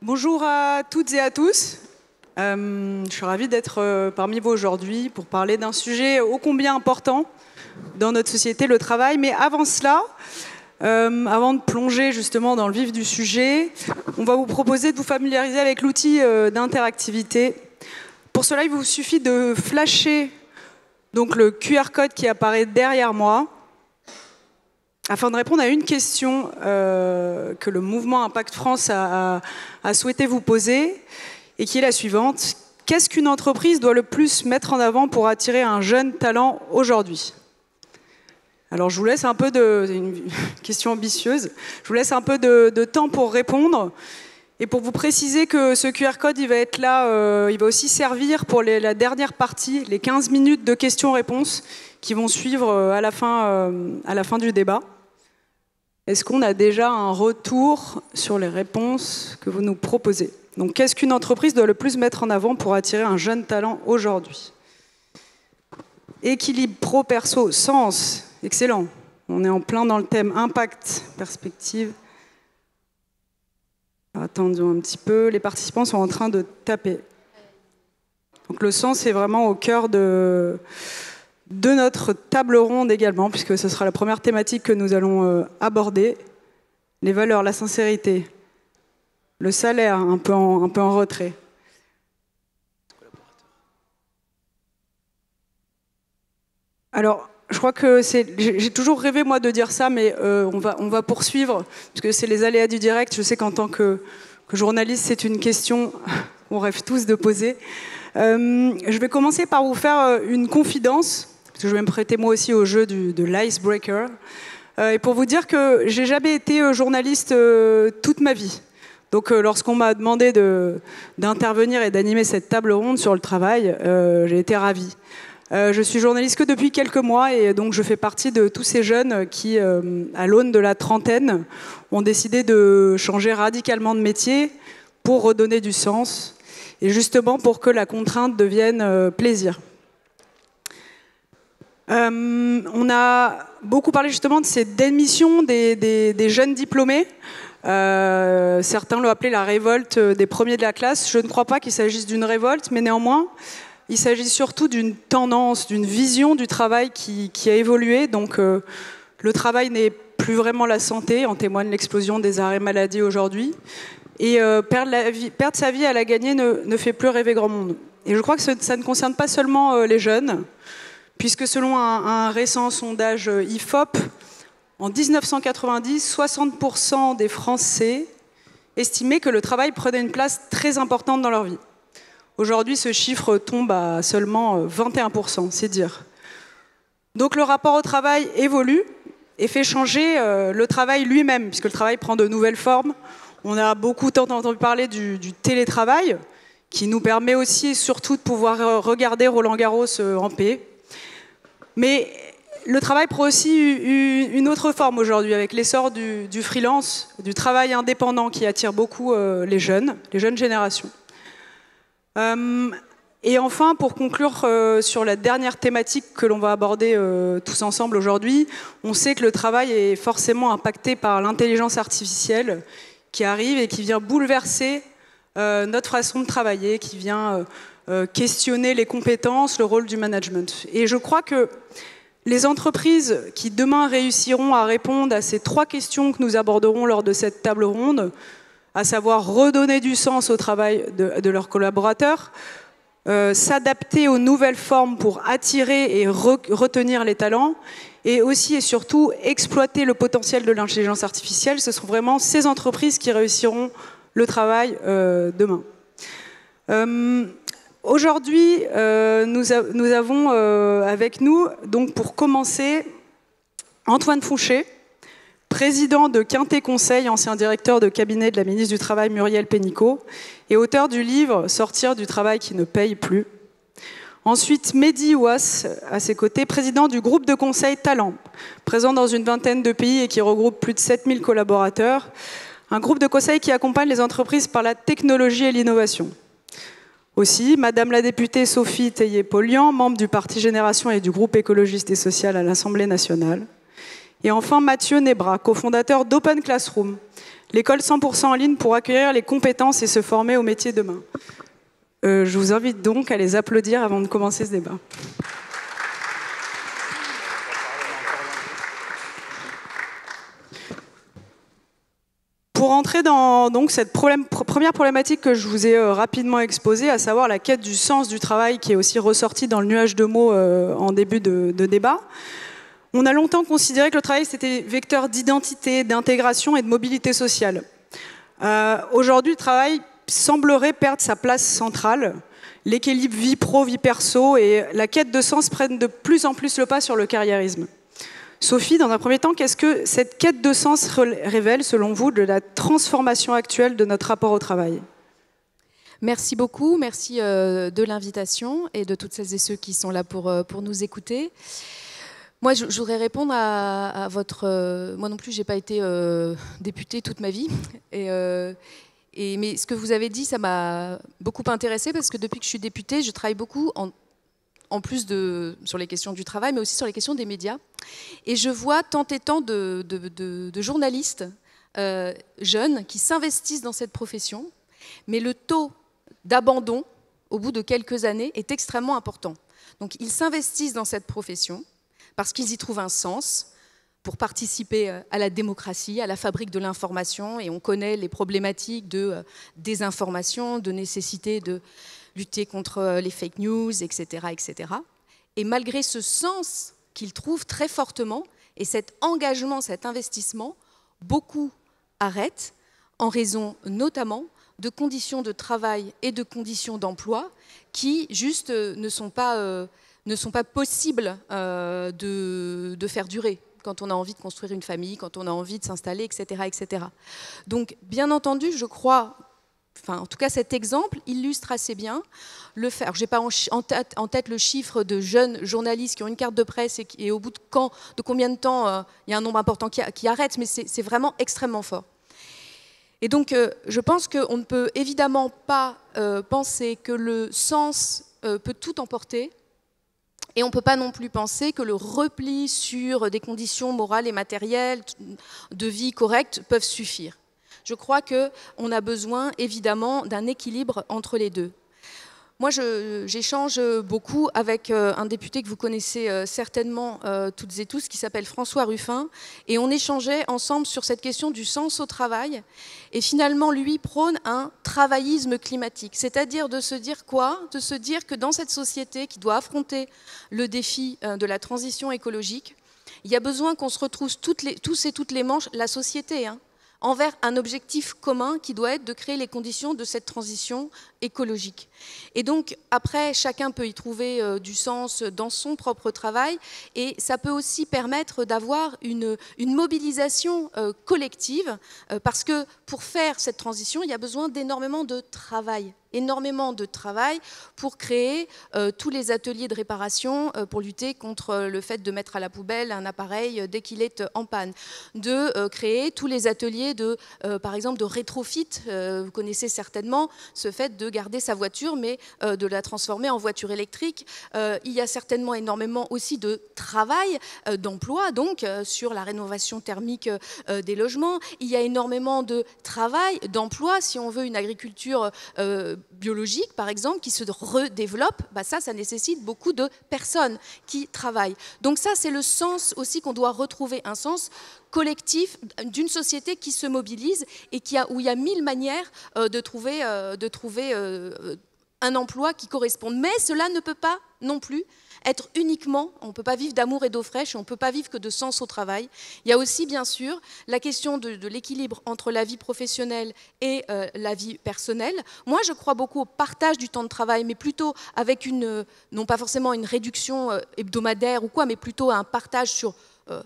Bonjour à toutes et à tous. Je suis ravie d'être parmi vous aujourd'hui pour parler d'un sujet ô combien important dans notre société, le travail. Mais avant cela, avant de plonger justement dans le vif du sujet, on va vous proposer de vous familiariser avec l'outil d'interactivité. Pour cela, il vous suffit de flasher donc, le QR code qui apparaît derrière moi, afin de répondre à une question que le mouvement Impact France a souhaité vous poser, et qui est la suivante. Qu'est-ce qu'une entreprise doit le plus mettre en avant pour attirer un jeune talent aujourd'hui? Alors je vous laisse un peu c'est une question ambitieuse, je vous laisse un peu de temps pour répondre, et pour vous préciser que ce QR code, il va être là, il va aussi servir pour la dernière partie, les 15 minutes de questions-réponses qui vont suivre à la fin du débat. Est-ce qu'on a déjà un retour sur les réponses que vous nous proposez? Donc, qu'est-ce qu'une entreprise doit le plus mettre en avant pour attirer un jeune talent aujourd'hui? Équilibre pro-perso, sens, excellent. On est en plein dans le thème impact, perspective. Attendons un petit peu, les participants sont en train de taper. Donc le sens est vraiment au cœur de notre table ronde également, puisque ce sera la première thématique que nous allons aborder. Les valeurs, la sincérité, le salaire, un peu en retrait. Alors, je crois que j'ai toujours rêvé, moi, de dire ça, mais on va poursuivre, parce que c'est les aléas du direct. Je sais qu'en tant que journaliste, c'est une question qu'on rêve tous de poser. Je vais commencer par vous faire une confidence, parce que je vais me prêter moi aussi au jeu de l'icebreaker, et pour vous dire que j'ai jamais été journaliste toute ma vie. Donc lorsqu'on m'a demandé d'intervenir et d'animer cette table ronde sur le travail, j'ai été ravie. Je suis journaliste que depuis quelques mois, et donc je fais partie de tous ces jeunes qui, à l'aune de la trentaine, ont décidé de changer radicalement de métier pour redonner du sens, et justement pour que la contrainte devienne plaisir. On a beaucoup parlé justement de ces démissions des jeunes diplômés. Certains l'ont appelé la révolte des premiers de la classe. Je ne crois pas qu'il s'agisse d'une révolte, mais néanmoins, il s'agit surtout d'une tendance, d'une vision du travail qui a évolué. Donc, le travail n'est plus vraiment la santé, en témoigne l'explosion des arrêts maladie aujourd'hui. Et perdre sa vie à la gagner ne fait plus rêver grand monde. Et je crois que ça ne concerne pas seulement les jeunes, puisque selon un récent sondage IFOP, en 1990, 60% des Français estimaient que le travail prenait une place très importante dans leur vie. Aujourd'hui, ce chiffre tombe à seulement 21%, c'est dire. Donc le rapport au travail évolue et fait changer le travail lui-même, puisque le travail prend de nouvelles formes. On a beaucoup entendu parler du télétravail, qui nous permet aussi et surtout de pouvoir regarder Roland-Garros en paix. Mais le travail prend aussi une autre forme aujourd'hui, avec l'essor du freelance, du travail indépendant qui attire beaucoup les jeunes générations. Et enfin, pour conclure sur la dernière thématique que l'on va aborder tous ensemble aujourd'hui, on sait que le travail est forcément impacté par l'intelligence artificielle qui arrive et qui vient bouleverser notre façon de travailler, qui vient questionner les compétences, le rôle du management. Et je crois que les entreprises qui demain réussiront à répondre à ces 3 questions que nous aborderons lors de cette table ronde, à savoir redonner du sens au travail de leurs collaborateurs, s'adapter aux nouvelles formes pour attirer et retenir les talents, et aussi et surtout exploiter le potentiel de l'intelligence artificielle, ce sont vraiment ces entreprises qui réussiront le travail demain. Aujourd'hui, nous avons avec nous, donc pour commencer, Antoine Fouché, président de Quintet Conseil, ancien directeur de cabinet de la ministre du Travail Muriel Pénicaud, et auteur du livre « Sortir du travail qui ne paye plus ». Ensuite, Mehdi Ouass, à ses côtés, président du groupe de conseil Talent, présent dans une vingtaine de pays et qui regroupe plus de 7000 collaborateurs. Un groupe de conseil qui accompagne les entreprises par la technologie et l'innovation. Aussi, Madame la députée Sophie Théier-Polian, membre du Parti Génération et du groupe écologiste et social à l'Assemblée nationale. Et enfin, Mathieu Nebra, cofondateur d'Open Classroom, l'école 100% en ligne pour accueillir les compétences et se former au métier demain. Je vous invite donc à les applaudir avant de commencer ce débat. Pour entrer dans donc, cette première problématique que je vous ai rapidement exposée, à savoir la quête du sens du travail, qui est aussi ressortie dans le nuage de mots en début de débat, on a longtemps considéré que le travail, c'était vecteur d'identité, d'intégration et de mobilité sociale. Aujourd'hui, le travail semblerait perdre sa place centrale. L'équilibre vie pro, vie perso et la quête de sens prennent de plus en plus le pas sur le carriérisme. Sophie, dans un premier temps, qu'est-ce que cette quête de sens révèle, selon vous, de la transformation actuelle de notre rapport au travail ? Merci beaucoup, merci de l'invitation et de toutes celles et ceux qui sont là pour nous écouter. Moi, je voudrais répondre à votre... moi non plus, je n'ai pas été députée toute ma vie. Mais ce que vous avez dit, ça m'a beaucoup intéressée parce que depuis que je suis députée, je travaille beaucoup en plus sur les questions du travail, mais aussi sur les questions des médias. Et je vois tant et tant de journalistes jeunes qui s'investissent dans cette profession, mais le taux d'abandon, au bout de quelques années, est extrêmement important. Donc ils s'investissent dans cette profession parce qu'ils y trouvent un sens pour participer à la démocratie, à la fabrique de l'information, et on connaît les problématiques de désinformation, de nécessité de lutter contre les fake news, etc., etc. Et malgré ce sens qu'ils trouvent très fortement, et cet engagement, cet investissement, beaucoup arrêtent en raison notamment de conditions de travail et de conditions d'emploi qui juste ne sont pas possibles de faire durer quand on a envie de construire une famille, quand on a envie de s'installer, etc., etc. Donc, bien entendu, je crois... Enfin, en tout cas, cet exemple illustre assez bien le fait. Je n'ai pas en tête le chiffre de jeunes journalistes qui ont une carte de presse et au bout de combien de temps il y a un nombre important qui arrête, mais c'est vraiment extrêmement fort. Et donc, je pense qu'on ne peut évidemment pas penser que le sens peut tout emporter, et on ne peut pas non plus penser que le repli sur des conditions morales et matérielles de vie correctes peuvent suffire. Je crois qu'on a besoin, évidemment, d'un équilibre entre les deux. Moi, j'échange beaucoup avec un député que vous connaissez certainement toutes et tous, qui s'appelle François Ruffin, et on échangeait ensemble sur cette question du sens au travail. Et finalement, lui prône un travaillisme climatique, c'est-à-dire de se dire quoi ? De se dire que dans cette société qui doit affronter le défi de la transition écologique, il y a besoin qu'on se retrouve tous et toutes les manches, la société, envers un objectif commun qui doit être de créer les conditions de cette transition écologique. Et donc, après, chacun peut y trouver du sens dans son propre travail, et ça peut aussi permettre d'avoir une mobilisation collective, parce que pour faire cette transition, il y a besoin d'énormément de travail. Pour créer tous les ateliers de réparation pour lutter contre le fait de mettre à la poubelle un appareil dès qu'il est en panne, de créer tous les ateliers par exemple de rétrofit. Vous connaissez certainement ce fait de garder sa voiture mais de la transformer en voiture électrique. Il y a certainement énormément aussi de travail, d'emploi donc sur la rénovation thermique des logements. Il y a énormément de travail, d'emploi si on veut une agriculture biologique, par exemple, qui se redéveloppe, ça nécessite beaucoup de personnes qui travaillent. Donc ça, c'est le sens aussi qu'on doit retrouver, un sens collectif d'une société qui se mobilise et où il y a 1000 manières de trouver un emploi qui corresponde. Mais cela ne peut pas non plus être uniquement, on ne peut pas vivre d'amour et d'eau fraîche, et on ne peut pas vivre que de sens au travail. Il y a aussi, bien sûr, la question de l'équilibre entre la vie professionnelle et la vie personnelle. Moi, je crois beaucoup au partage du temps de travail, mais plutôt avec non pas forcément une réduction hebdomadaire ou quoi, mais plutôt un partage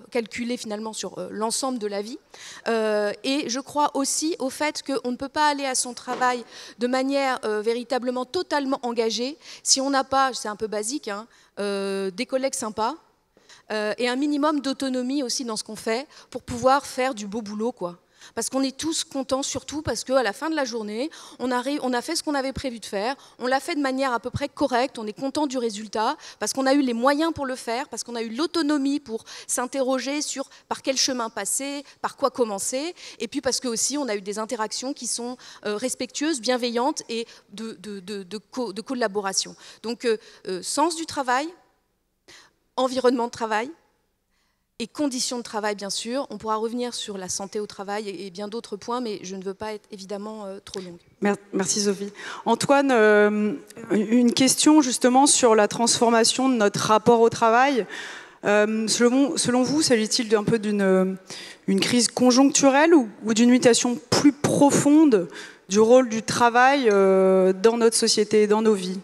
calculé finalement sur l'ensemble de la vie. Et je crois aussi au fait qu'on ne peut pas aller à son travail de manière véritablement totalement engagée si on n'a pas, c'est un peu basique, des collègues sympas et un minimum d'autonomie aussi dans ce qu'on fait pour pouvoir faire du beau boulot, quoi. Parce qu'on est tous contents, surtout parce qu'à la fin de la journée, on a fait ce qu'on avait prévu de faire, on l'a fait de manière à peu près correcte, on est content du résultat, parce qu'on a eu les moyens pour le faire, parce qu'on a eu l'autonomie pour s'interroger sur par quel chemin passer, par quoi commencer, et puis parce qu'aussi on a eu des interactions qui sont respectueuses, bienveillantes et de collaboration. Donc, sens du travail, environnement de travail, et conditions de travail, bien sûr. On pourra revenir sur la santé au travail et bien d'autres points, mais je ne veux pas être évidemment trop longue. Merci Sophie. Antoine, une question justement sur la transformation de notre rapport au travail. Selon vous, s'agit-il d'un peu d'une crise conjoncturelle ou d'une mutation plus profonde du rôle du travail dans notre société, dans nos vies ?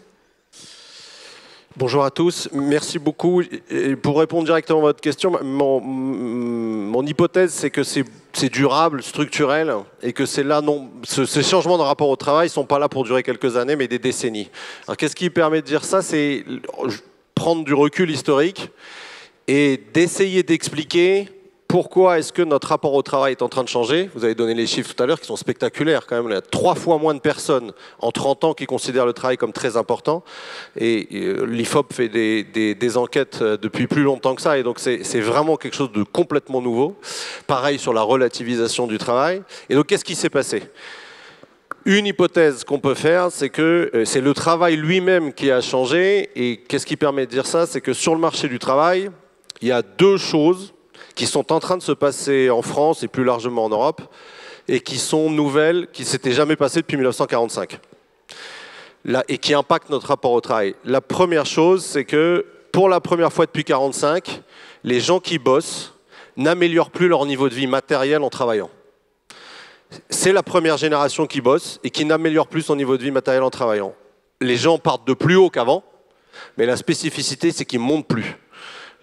Bonjour à tous, merci beaucoup. Et pour répondre directement à votre question, mon hypothèse c'est que c'est durable, structurel, et que c'est là ces changements de rapport au travail ne sont pas là pour durer quelques années, mais des décennies. Alors qu'est-ce qui permet de dire ça? C'est prendre du recul historique et d'essayer d'expliquer pourquoi est-ce que notre rapport au travail est en train de changer. Vous avez donné les chiffres tout à l'heure qui sont spectaculaires quand même. Il y a 3 fois moins de personnes en 30 ans qui considèrent le travail comme très important. Et l'IFOP fait des enquêtes depuis plus longtemps que ça. Et donc c'est vraiment quelque chose de complètement nouveau. Pareil sur la relativisation du travail. Et donc qu'est-ce qui s'est passé ? Une hypothèse qu'on peut faire, c'est que c'est le travail lui-même qui a changé. Et qu'est-ce qui permet de dire ça? C'est que sur le marché du travail, il y a 2 choses qui sont en train de se passer en France et plus largement en Europe, et qui sont nouvelles, qui ne s'étaient jamais passées depuis 1945, et qui impactent notre rapport au travail. La première chose, c'est que pour la première fois depuis 1945, les gens qui bossent n'améliorent plus leur niveau de vie matériel en travaillant. C'est la première génération qui bosse et qui n'améliore plus son niveau de vie matériel en travaillant. Les gens partent de plus haut qu'avant, mais la spécificité, c'est qu'ils ne montent plus.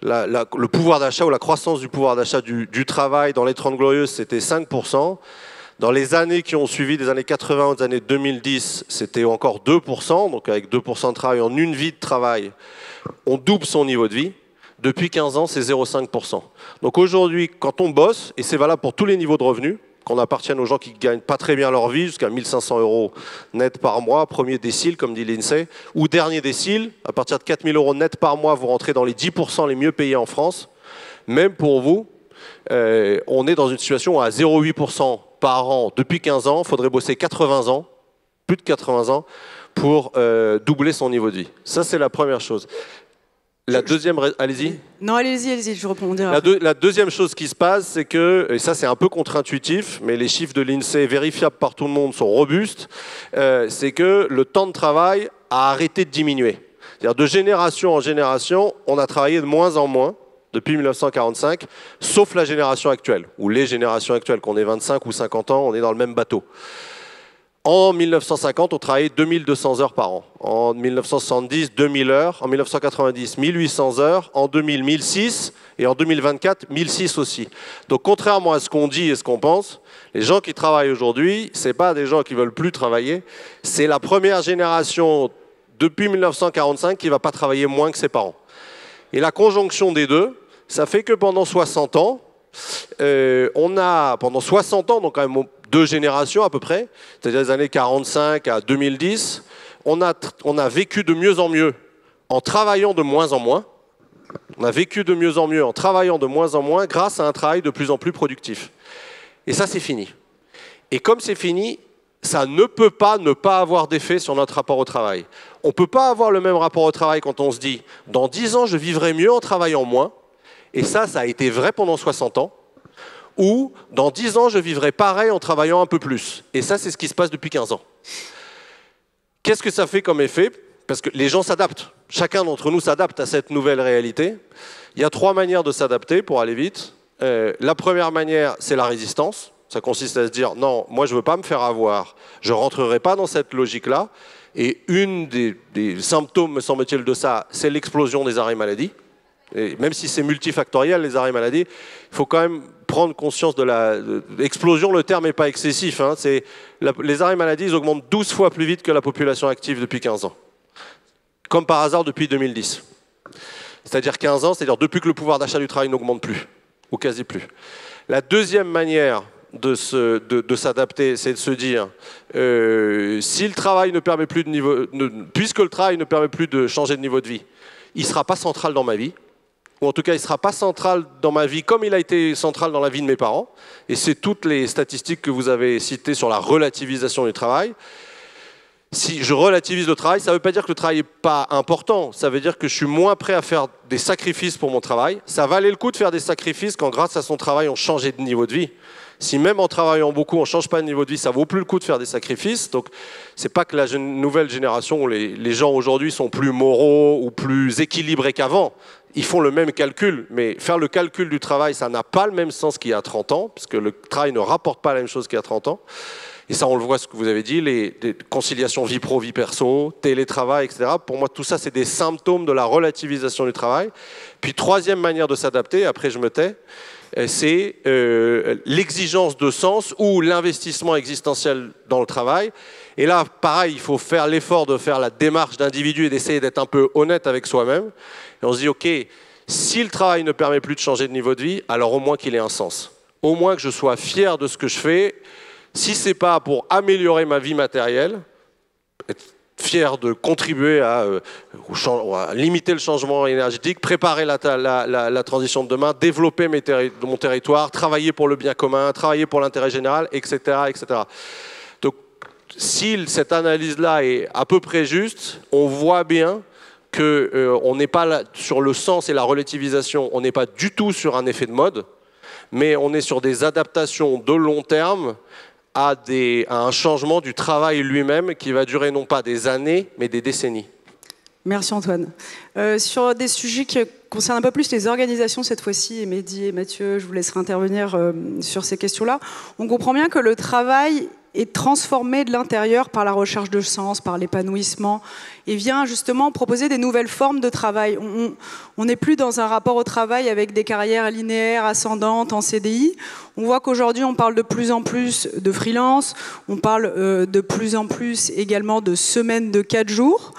Le pouvoir d'achat ou la croissance du pouvoir d'achat du travail dans les 30 Glorieuses, c'était 5%. Dans les années qui ont suivi, des années 80 aux années 2010, c'était encore 2%. Donc avec 2% de travail en une vie de travail, on double son niveau de vie. Depuis 15 ans, c'est 0,5%. Donc aujourd'hui, quand on bosse, et c'est valable pour tous les niveaux de revenus, qu'on appartienne aux gens qui ne gagnent pas très bien leur vie, jusqu'à 1 500 € net par mois, premier décile, comme dit l'INSEE, ou dernier décile, à partir de 4 000 € net par mois, vous rentrez dans les 10% les mieux payés en France. Même pour vous, on est dans une situation où à 0,8% par an depuis 15 ans, il faudrait bosser 80 ans, plus de 80 ans, pour doubler son niveau de vie. Ça, c'est la première chose. La deuxième, allez-y. Non, allez-y, je réponds. La deuxième chose qui se passe, c'est que, et ça c'est un peu contre-intuitif, mais les chiffres de l'INSEE vérifiables par tout le monde sont robustes, c'est que le temps de travail a arrêté de diminuer. C'est-à-dire de génération en génération, on a travaillé de moins en moins depuis 1945, sauf la génération actuelle, ou les générations actuelles, qu'on ait 25 ou 50 ans, on est dans le même bateau. En 1950, on travaillait 2200 heures par an. En 1970, 2000 heures. En 1990, 1800 heures. En 2000, 1006. Et en 2024, 1006 aussi. Donc, contrairement à ce qu'on dit et ce qu'on pense, les gens qui travaillent aujourd'hui, ce n'est pas des gens qui ne veulent plus travailler. C'est la première génération depuis 1945 qui ne va pas travailler moins que ses parents. Et la conjonction des deux, ça fait que pendant 60 ans, pendant 60 ans, donc quand même 2 générations à peu près, c'est-à-dire les années 45 à 2010, on a vécu de mieux en mieux en travaillant de moins en moins. On a vécu de mieux en mieux en travaillant de moins en moins grâce à un travail de plus en plus productif. Et ça, c'est fini. Et comme c'est fini, ça ne peut pas ne pas avoir d'effet sur notre rapport au travail. On ne peut pas avoir le même rapport au travail quand on se dit « dans 10 ans, je vivrai mieux en travaillant moins ». Et ça a été vrai pendant 60 ans. Ou dans 10 ans, je vivrai pareil en travaillant un peu plus. Et ça, c'est ce qui se passe depuis 15 ans. Qu'est-ce que ça fait comme effet? Parce que les gens s'adaptent. Chacun d'entre nous s'adapte à cette nouvelle réalité. Il y a 3 manières de s'adapter pour aller vite. La première manière, c'est la résistance. Ça consiste à se dire, non, moi je ne veux pas me faire avoir. Je ne rentrerai pas dans cette logique-là. Et une des symptômes, me semble-t-il, de ça, c'est l'explosion des arrêts maladie. Et même si c'est multifactoriel, les arrêts maladie, il faut quand même prendre conscience de l'explosion. Le terme n'est pas excessif. Hein, les arrêts maladie, ils augmentent 12 fois plus vite que la population active depuis 15 ans. Comme par hasard depuis 2010. C'est-à-dire 15 ans, c'est-à-dire depuis que le pouvoir d'achat du travail n'augmente plus, ou quasi plus. La deuxième manière de s'adapter, c'est de se dire si le travail ne permet plus puisque le travail ne permet plus de changer de niveau de vie, il ne sera pas central dans ma vie, ou en tout cas il ne sera pas central dans ma vie comme il a été central dans la vie de mes parents, et c'est toutes les statistiques que vous avez citées sur la relativisation du travail. Si je relativise le travail, ça ne veut pas dire que le travail n'est pas important, ça veut dire que je suis moins prêt à faire des sacrifices pour mon travail. Ça valait le coup de faire des sacrifices quand grâce à son travail on changeait de niveau de vie. Si même en travaillant beaucoup on ne change pas de niveau de vie, ça ne vaut plus le coup de faire des sacrifices. Donc ce n'est pas que la nouvelle génération, les gens aujourd'hui sont plus moraux ou plus équilibrés qu'avant. Ils font le même calcul, mais faire le calcul du travail, ça n'a pas le même sens qu'il y a 30 ans, puisque le travail ne rapporte pas la même chose qu'il y a 30 ans. Et ça, on le voit, ce que vous avez dit, les conciliations vie pro, vie perso, télétravail, etc. Pour moi, tout ça, c'est des symptômes de la relativisation du travail. Puis, troisième manière de s'adapter, après je me tais, c'est l'exigence de sens ou l'investissement existentiel dans le travail. Et là, pareil, il faut faire l'effort de faire la démarche d'individu et d'essayer d'être un peu honnête avec soi-même. Et on se dit, OK, si le travail ne permet plus de changer de niveau de vie, alors au moins qu'il ait un sens. Au moins que je sois fier de ce que je fais. Si ce n'est pas pour améliorer ma vie matérielle, être fier de contribuer à limiter le changement énergétique, préparer la transition de demain, développer mon territoire, travailler pour le bien commun, travailler pour l'intérêt général, etc., etc. Donc, si cette analyse-là est à peu près juste, on voit bien qu'on n'est pas là sur le sens et la relativisation, on n'est pas du tout sur un effet de mode, mais on est sur des adaptations de long terme à un changement du travail lui-même qui va durer non pas des années, mais des décennies. Merci Antoine. Sur des sujets qui concernent un peu plus les organisations cette fois-ci, et Mehdi et Mathieu, je vous laisserai intervenir sur ces questions-là, on comprend bien que le travail est transformé de l'intérieur par la recherche de sens, par l'épanouissement, et vient justement proposer des nouvelles formes de travail. On n'est plus dans un rapport au travail avec des carrières linéaires, ascendantes, en CDI. On voit qu'aujourd'hui, on parle de plus en plus de freelance, on parle de plus en plus également de semaines de 4 jours.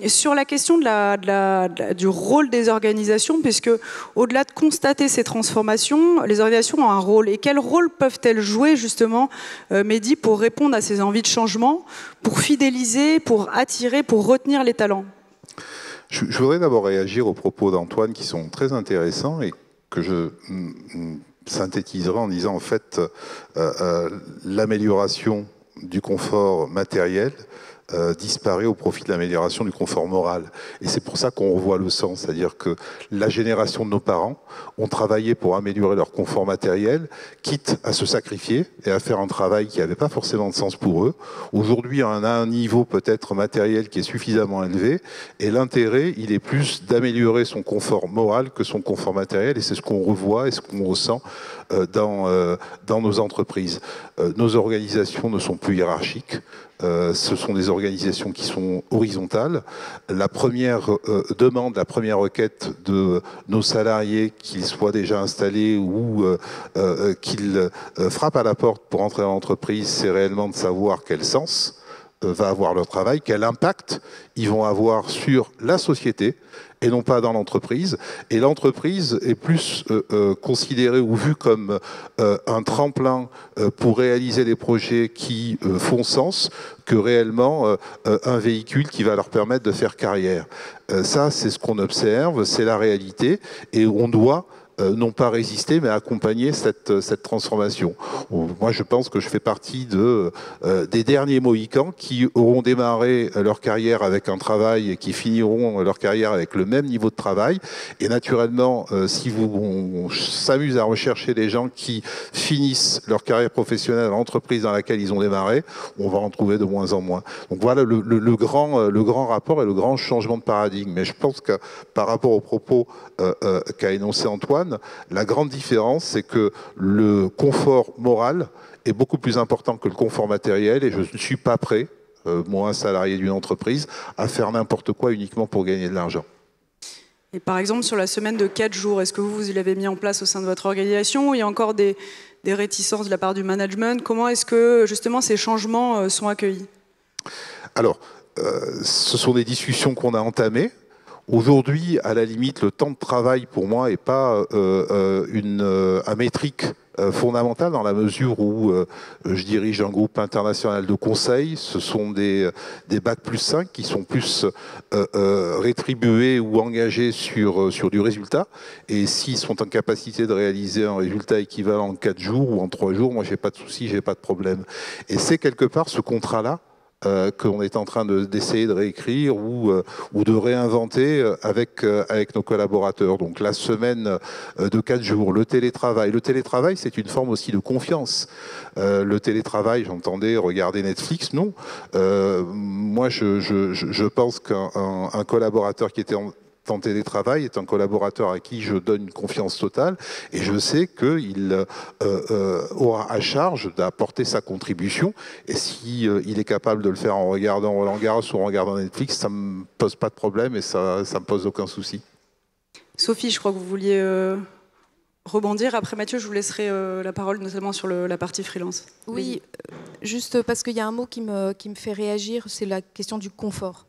Sur la question du rôle des organisations, puisque au-delà de constater ces transformations, les organisations ont un rôle. Et quel rôle peuvent-elles jouer justement, Mehdi, pour répondre à ces envies de changement, pour fidéliser, pour attirer, pour retenir les talents? Je voudrais d'abord réagir aux propos d'Antoine qui sont très intéressants et que je synthétiserai en disant en fait l'amélioration du confort matériel disparaît au profit de l'amélioration du confort moral. Et c'est pour ça qu'on revoit le sens, c'est-à-dire que la génération de nos parents ont travaillé pour améliorer leur confort matériel, quitte à se sacrifier et à faire un travail qui n'avait pas forcément de sens pour eux. Aujourd'hui, on a un niveau peut-être matériel qui est suffisamment élevé, et l'intérêt, il est plus d'améliorer son confort moral que son confort matériel, et c'est ce qu'on revoit et ce qu'on ressent dans nos entreprises. Nos organisations ne sont plus hiérarchiques. Ce sont des organisations qui sont horizontales. La première demande, la première requête de nos salariés, qu'ils soient déjà installés ou qu'ils frappent à la porte pour entrer dans l'entreprise, c'est réellement de savoir quel sens va avoir leur travail, quel impact ils vont avoir sur la société et non pas dans l'entreprise. Et l'entreprise est plus considérée ou vue comme un tremplin pour réaliser des projets qui font sens que réellement un véhicule qui va leur permettre de faire carrière. Ça, c'est ce qu'on observe, c'est la réalité, et on doit non pas résister, mais accompagner cette transformation. Moi, je pense que je fais partie des derniers Mohicans qui auront démarré leur carrière avec un travail et qui finiront leur carrière avec le même niveau de travail. Et naturellement, si on s'amuse à rechercher des gens qui finissent leur carrière professionnelle dans l'entreprise dans laquelle ils ont démarré, on va en trouver de moins en moins. Donc voilà le grand rapport et le grand changement de paradigme. Mais je pense que par rapport aux propos qu'a énoncé Antoine, la grande différence, c'est que le confort moral est beaucoup plus important que le confort matériel, et je ne suis pas prêt, moi, salarié d'une entreprise, à faire n'importe quoi uniquement pour gagner de l'argent. Et par exemple, sur la semaine de 4 jours, est-ce que vous l'avez mis en place au sein de votre organisation, ou il y a encore des réticences de la part du management? Comment est-ce que, justement, ces changements sont accueillis? Alors, ce sont des discussions qu'on a entamées. Aujourd'hui, à la limite, le temps de travail, pour moi, n'est pas un métrique fondamentale dans la mesure où je dirige un groupe international de conseil. Ce sont des Bac plus 5 qui sont plus rétribués ou engagés sur du résultat. Et s'ils sont en capacité de réaliser un résultat équivalent en 4 jours ou en 3 jours, moi, j'ai pas de souci, j'ai pas de problème. Et c'est quelque part ce contrat-là qu'on est en train d'essayer de réécrire ou de réinventer avec nos collaborateurs. Donc la semaine de 4 jours, le télétravail. Le télétravail, c'est une forme aussi de confiance. Le télétravail, j'entendais regarder Netflix, non. Moi, je pense qu'un collaborateur qui était en télétravail est un collaborateur à qui je donne une confiance totale et je sais qu'il aura à charge d'apporter sa contribution et si il est capable de le faire en regardant Roland Garros ou en regardant Netflix, ça ne me pose pas de problème et ça ne me pose aucun souci. Sophie, je crois que vous vouliez rebondir. Après Mathieu, je vous laisserai la parole, notamment sur la partie freelance. Oui, juste parce qu'il y a un mot qui me fait réagir, c'est la question du confort.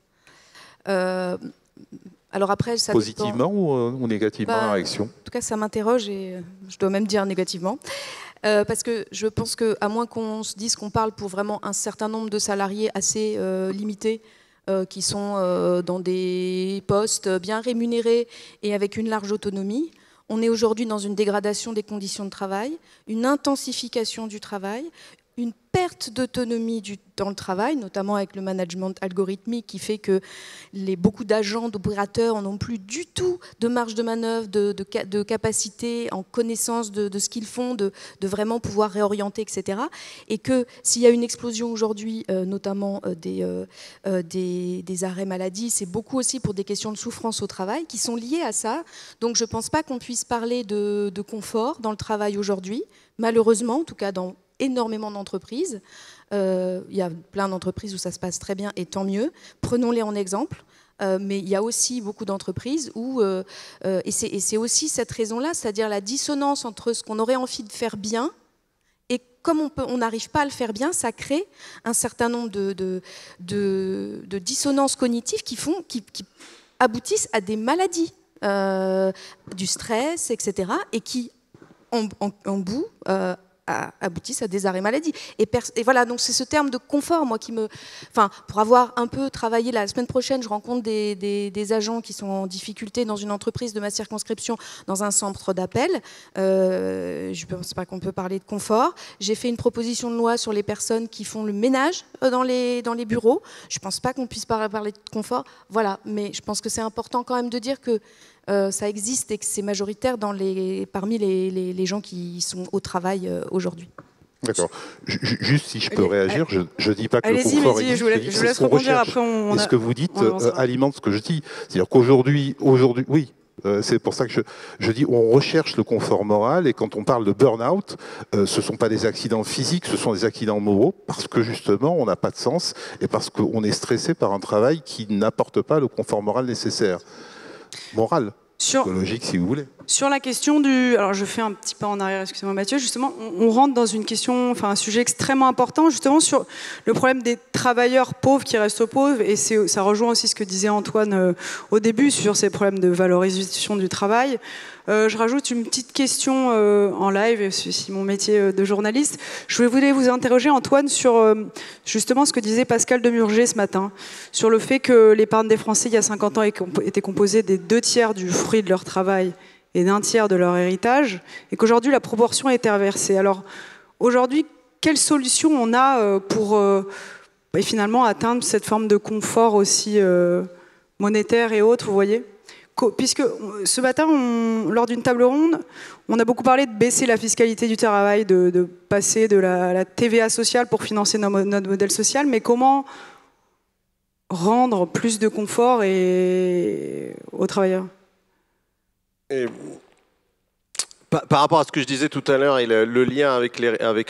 Alors après, ça positivement ou négativement la réaction? En tout cas, ça m'interroge et je dois même dire négativement. Parce que je pense qu'à moins qu'on se dise qu'on parle pour vraiment un certain nombre de salariés assez limités, qui sont dans des postes bien rémunérés et avec une large autonomie, on est aujourd'hui dans une dégradation des conditions de travail, une intensification du travail, une perte d'autonomie dans le travail, notamment avec le management algorithmique qui fait que beaucoup d'agents, d'opérateurs n'ont plus du tout de marge de manœuvre, de capacité en connaissance de ce qu'ils font, de vraiment pouvoir réorienter, etc. Et que s'il y a une explosion aujourd'hui, notamment des arrêts maladie, c'est beaucoup aussi pour des questions de souffrance au travail qui sont liées à ça. Donc je ne pense pas qu'on puisse parler de confort dans le travail aujourd'hui, malheureusement, en tout cas dans énormément d'entreprises. Il y a plein d'entreprises où ça se passe très bien et tant mieux. Prenons-les en exemple. Mais il y a aussi beaucoup d'entreprises où, et c'est aussi cette raison-là, c'est-à-dire la dissonance entre ce qu'on aurait envie de faire bien et comme on n'arrive pas à le faire bien, ça crée un certain nombre de dissonances cognitives qui aboutissent à des maladies, du stress, etc. et qui, en bout, aboutissent à des arrêts maladie. Et voilà, donc c'est ce terme de confort, moi, qui me... Enfin, pour avoir un peu travaillé, la semaine prochaine, je rencontre des agents qui sont en difficulté dans une entreprise de ma circonscription, dans un centre d'appel. Je ne pense pas qu'on peut parler de confort. J'ai fait une proposition de loi sur les personnes qui font le ménage dans les bureaux. Je ne pense pas qu'on puisse parler de confort. Voilà, mais je pense que c'est important quand même de dire que ça existe et que c'est majoritaire parmi les gens qui sont au travail aujourd'hui. D'accord. Juste si je peux réagir, je ne dis pas que le confort existe, je vous laisse rebondir après. Et ce que vous dites alimente ce que je dis. C'est-à-dire qu'aujourd'hui, oui, c'est pour ça que je dis on recherche le confort moral et quand on parle de burn-out, ce ne sont pas des accidents physiques, ce sont des accidents moraux parce que justement on n'a pas de sens et parce qu'on est stressé par un travail qui n'apporte pas le confort moral nécessaire. Moral, psychologique si vous voulez. Sur la question du... Alors je fais un petit pas en arrière, excusez-moi Mathieu, justement on rentre dans une question, enfin un sujet extrêmement important justement sur le problème des travailleurs pauvres qui restent pauvres et ça rejoint aussi ce que disait Antoine au début sur ces problèmes de valorisation du travail. Je rajoute une petite question en live, c'est mon métier de journaliste. Je voulais vous interroger Antoine sur justement ce que disait Pascal Demurger ce matin, sur le fait que l'épargne des Français il y a 50 ans était composée des 2/3 du fruit de leur travail et d'1/3 de leur héritage, et qu'aujourd'hui la proportion est inversée. Alors aujourd'hui, quelle solution on a pour finalement atteindre cette forme de confort aussi monétaire et autres, vous voyez ? Puisque ce matin, lors d'une table ronde, on a beaucoup parlé de baisser la fiscalité du travail, de passer de la TVA sociale pour financer notre modèle social, mais comment rendre plus de confort aux travailleurs ? Et par rapport à ce que je disais tout à l'heure et le lien avec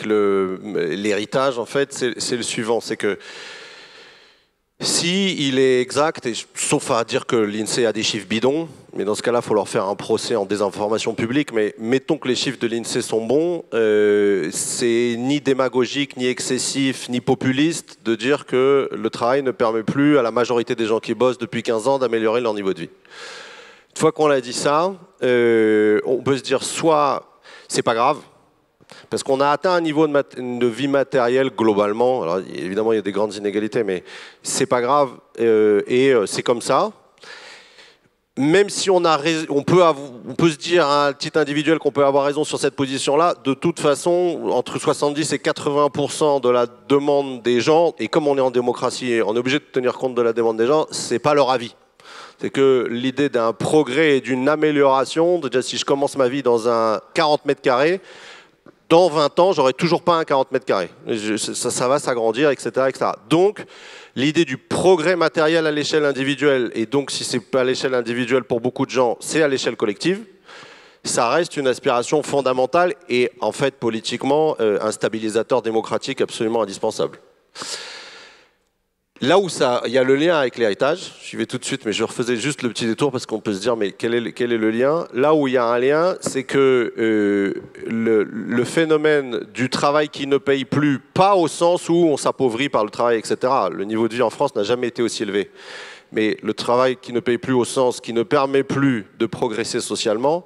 l'héritage, en fait, c'est le suivant, c'est que si il est exact, et sauf à dire que l'INSEE a des chiffres bidons, mais dans ce cas-là, il faut leur faire un procès en désinformation publique. Mais mettons que les chiffres de l'INSEE sont bons, c'est ni démagogique, ni excessif, ni populiste de dire que le travail ne permet plus à la majorité des gens qui bossent depuis 15 ans d'améliorer leur niveau de vie. Une fois qu'on a dit ça, on peut se dire soit c'est pas grave, parce qu'on a atteint un niveau de vie matérielle globalement. Alors, évidemment, il y a des grandes inégalités, mais c'est pas grave et c'est comme ça. Même si on peut se dire à un petit individuel qu'on peut avoir raison sur cette position-là, de toute façon, entre 70 et 80% de la demande des gens, et comme on est en démocratie, on est obligé de tenir compte de la demande des gens, c'est pas leur avis. C'est que l'idée d'un progrès et d'une amélioration, déjà si je commence ma vie dans un 40 mètres carrés, dans 20 ans, j'aurai toujours pas un 40 mètres carrés. Ça va s'agrandir, etc., etc. Donc, l'idée du progrès matériel à l'échelle individuelle, et donc si c'est pas à l'échelle individuelle pour beaucoup de gens, c'est à l'échelle collective, ça reste une aspiration fondamentale et en fait politiquement un stabilisateur démocratique absolument indispensable. Là où il y a le lien avec l'héritage, j'y vais tout de suite, mais je refaisais juste le petit détour parce qu'on peut se dire, mais quel est le lien? Là où il y a un lien, c'est que le phénomène du travail qui ne paye plus, pas au sens où on s'appauvrit par le travail, etc. Le niveau de vie en France n'a jamais été aussi élevé. Mais le travail qui ne paye plus au sens qui ne permet plus de progresser socialement,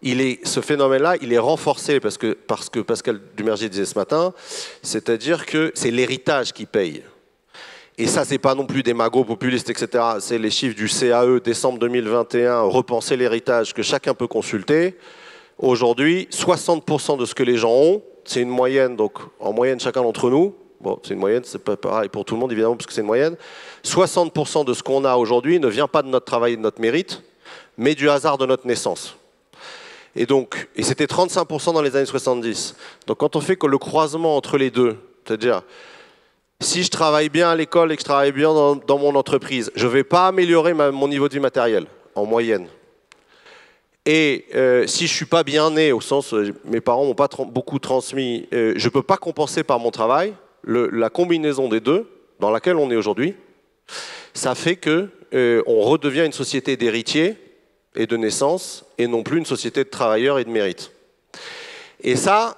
ce phénomène-là, il est renforcé parce que Pascal Dumergier disait ce matin, c'est-à-dire que c'est l'héritage qui paye. Et ça, c'est pas non plus des magots populistes, etc. C'est les chiffres du CAE, décembre 2021, repenser l'héritage, que chacun peut consulter. Aujourd'hui, 60% de ce que les gens ont, c'est une moyenne, donc en moyenne, chacun d'entre nous, bon, c'est une moyenne, c'est pas pareil pour tout le monde, évidemment, parce que c'est une moyenne, 60% de ce qu'on a aujourd'hui ne vient pas de notre travail et de notre mérite, mais du hasard de notre naissance. Et c'était 35% dans les années 70. Donc quand on fait que le croisement entre les deux, c'est-à-dire si je travaille bien à l'école et que je travaille bien dans mon entreprise, je ne vais pas améliorer mon niveau de vie matériel, en moyenne. Et si je ne suis pas bien né, au sens mes parents ne m'ont pas beaucoup transmis, je ne peux pas compenser par mon travail, la combinaison des deux, dans laquelle on est aujourd'hui, ça fait qu'on redevient une société d'héritiers et de naissance, et non plus une société de travailleurs et de mérite. Et ça...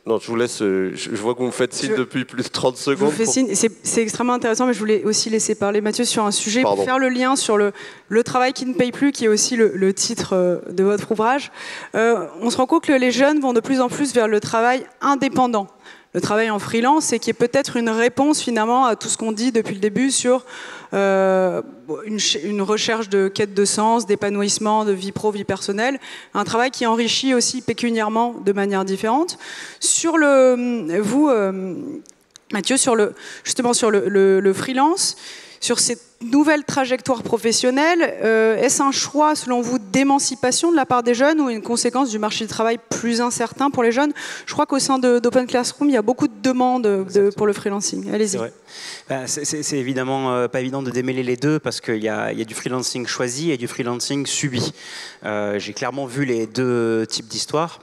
Non, je vous laisse, je vois que vous me faites signe depuis plus de 30 secondes. Je vous fais signe, c'est extrêmement intéressant, mais je voulais aussi laisser parler Mathieu sur un sujet, pour faire le lien sur le travail qui ne paye plus, qui est aussi le titre de votre ouvrage. On se rend compte que les jeunes vont de plus en plus vers le travail indépendant. Le travail en freelance, et qui est peut-être une réponse finalement à tout ce qu'on dit depuis le début sur une recherche de quête de sens, d'épanouissement, de vie pro, vie personnelle, un travail qui enrichit aussi pécuniairement de manière différente. Sur Mathieu, justement sur le freelance, sur cette nouvelle trajectoire professionnelle, est-ce un choix, selon vous, d'émancipation de la part des jeunes ou une conséquence du marché du travail plus incertain pour les jeunes? Je crois qu'au sein d'Open Classroom, il y a beaucoup de demandes pour le freelancing. Allez-y. C'est évidemment pas évident de démêler les deux parce qu'il y a du freelancing choisi et du freelancing subi. J'ai clairement vu les deux types d'histoires.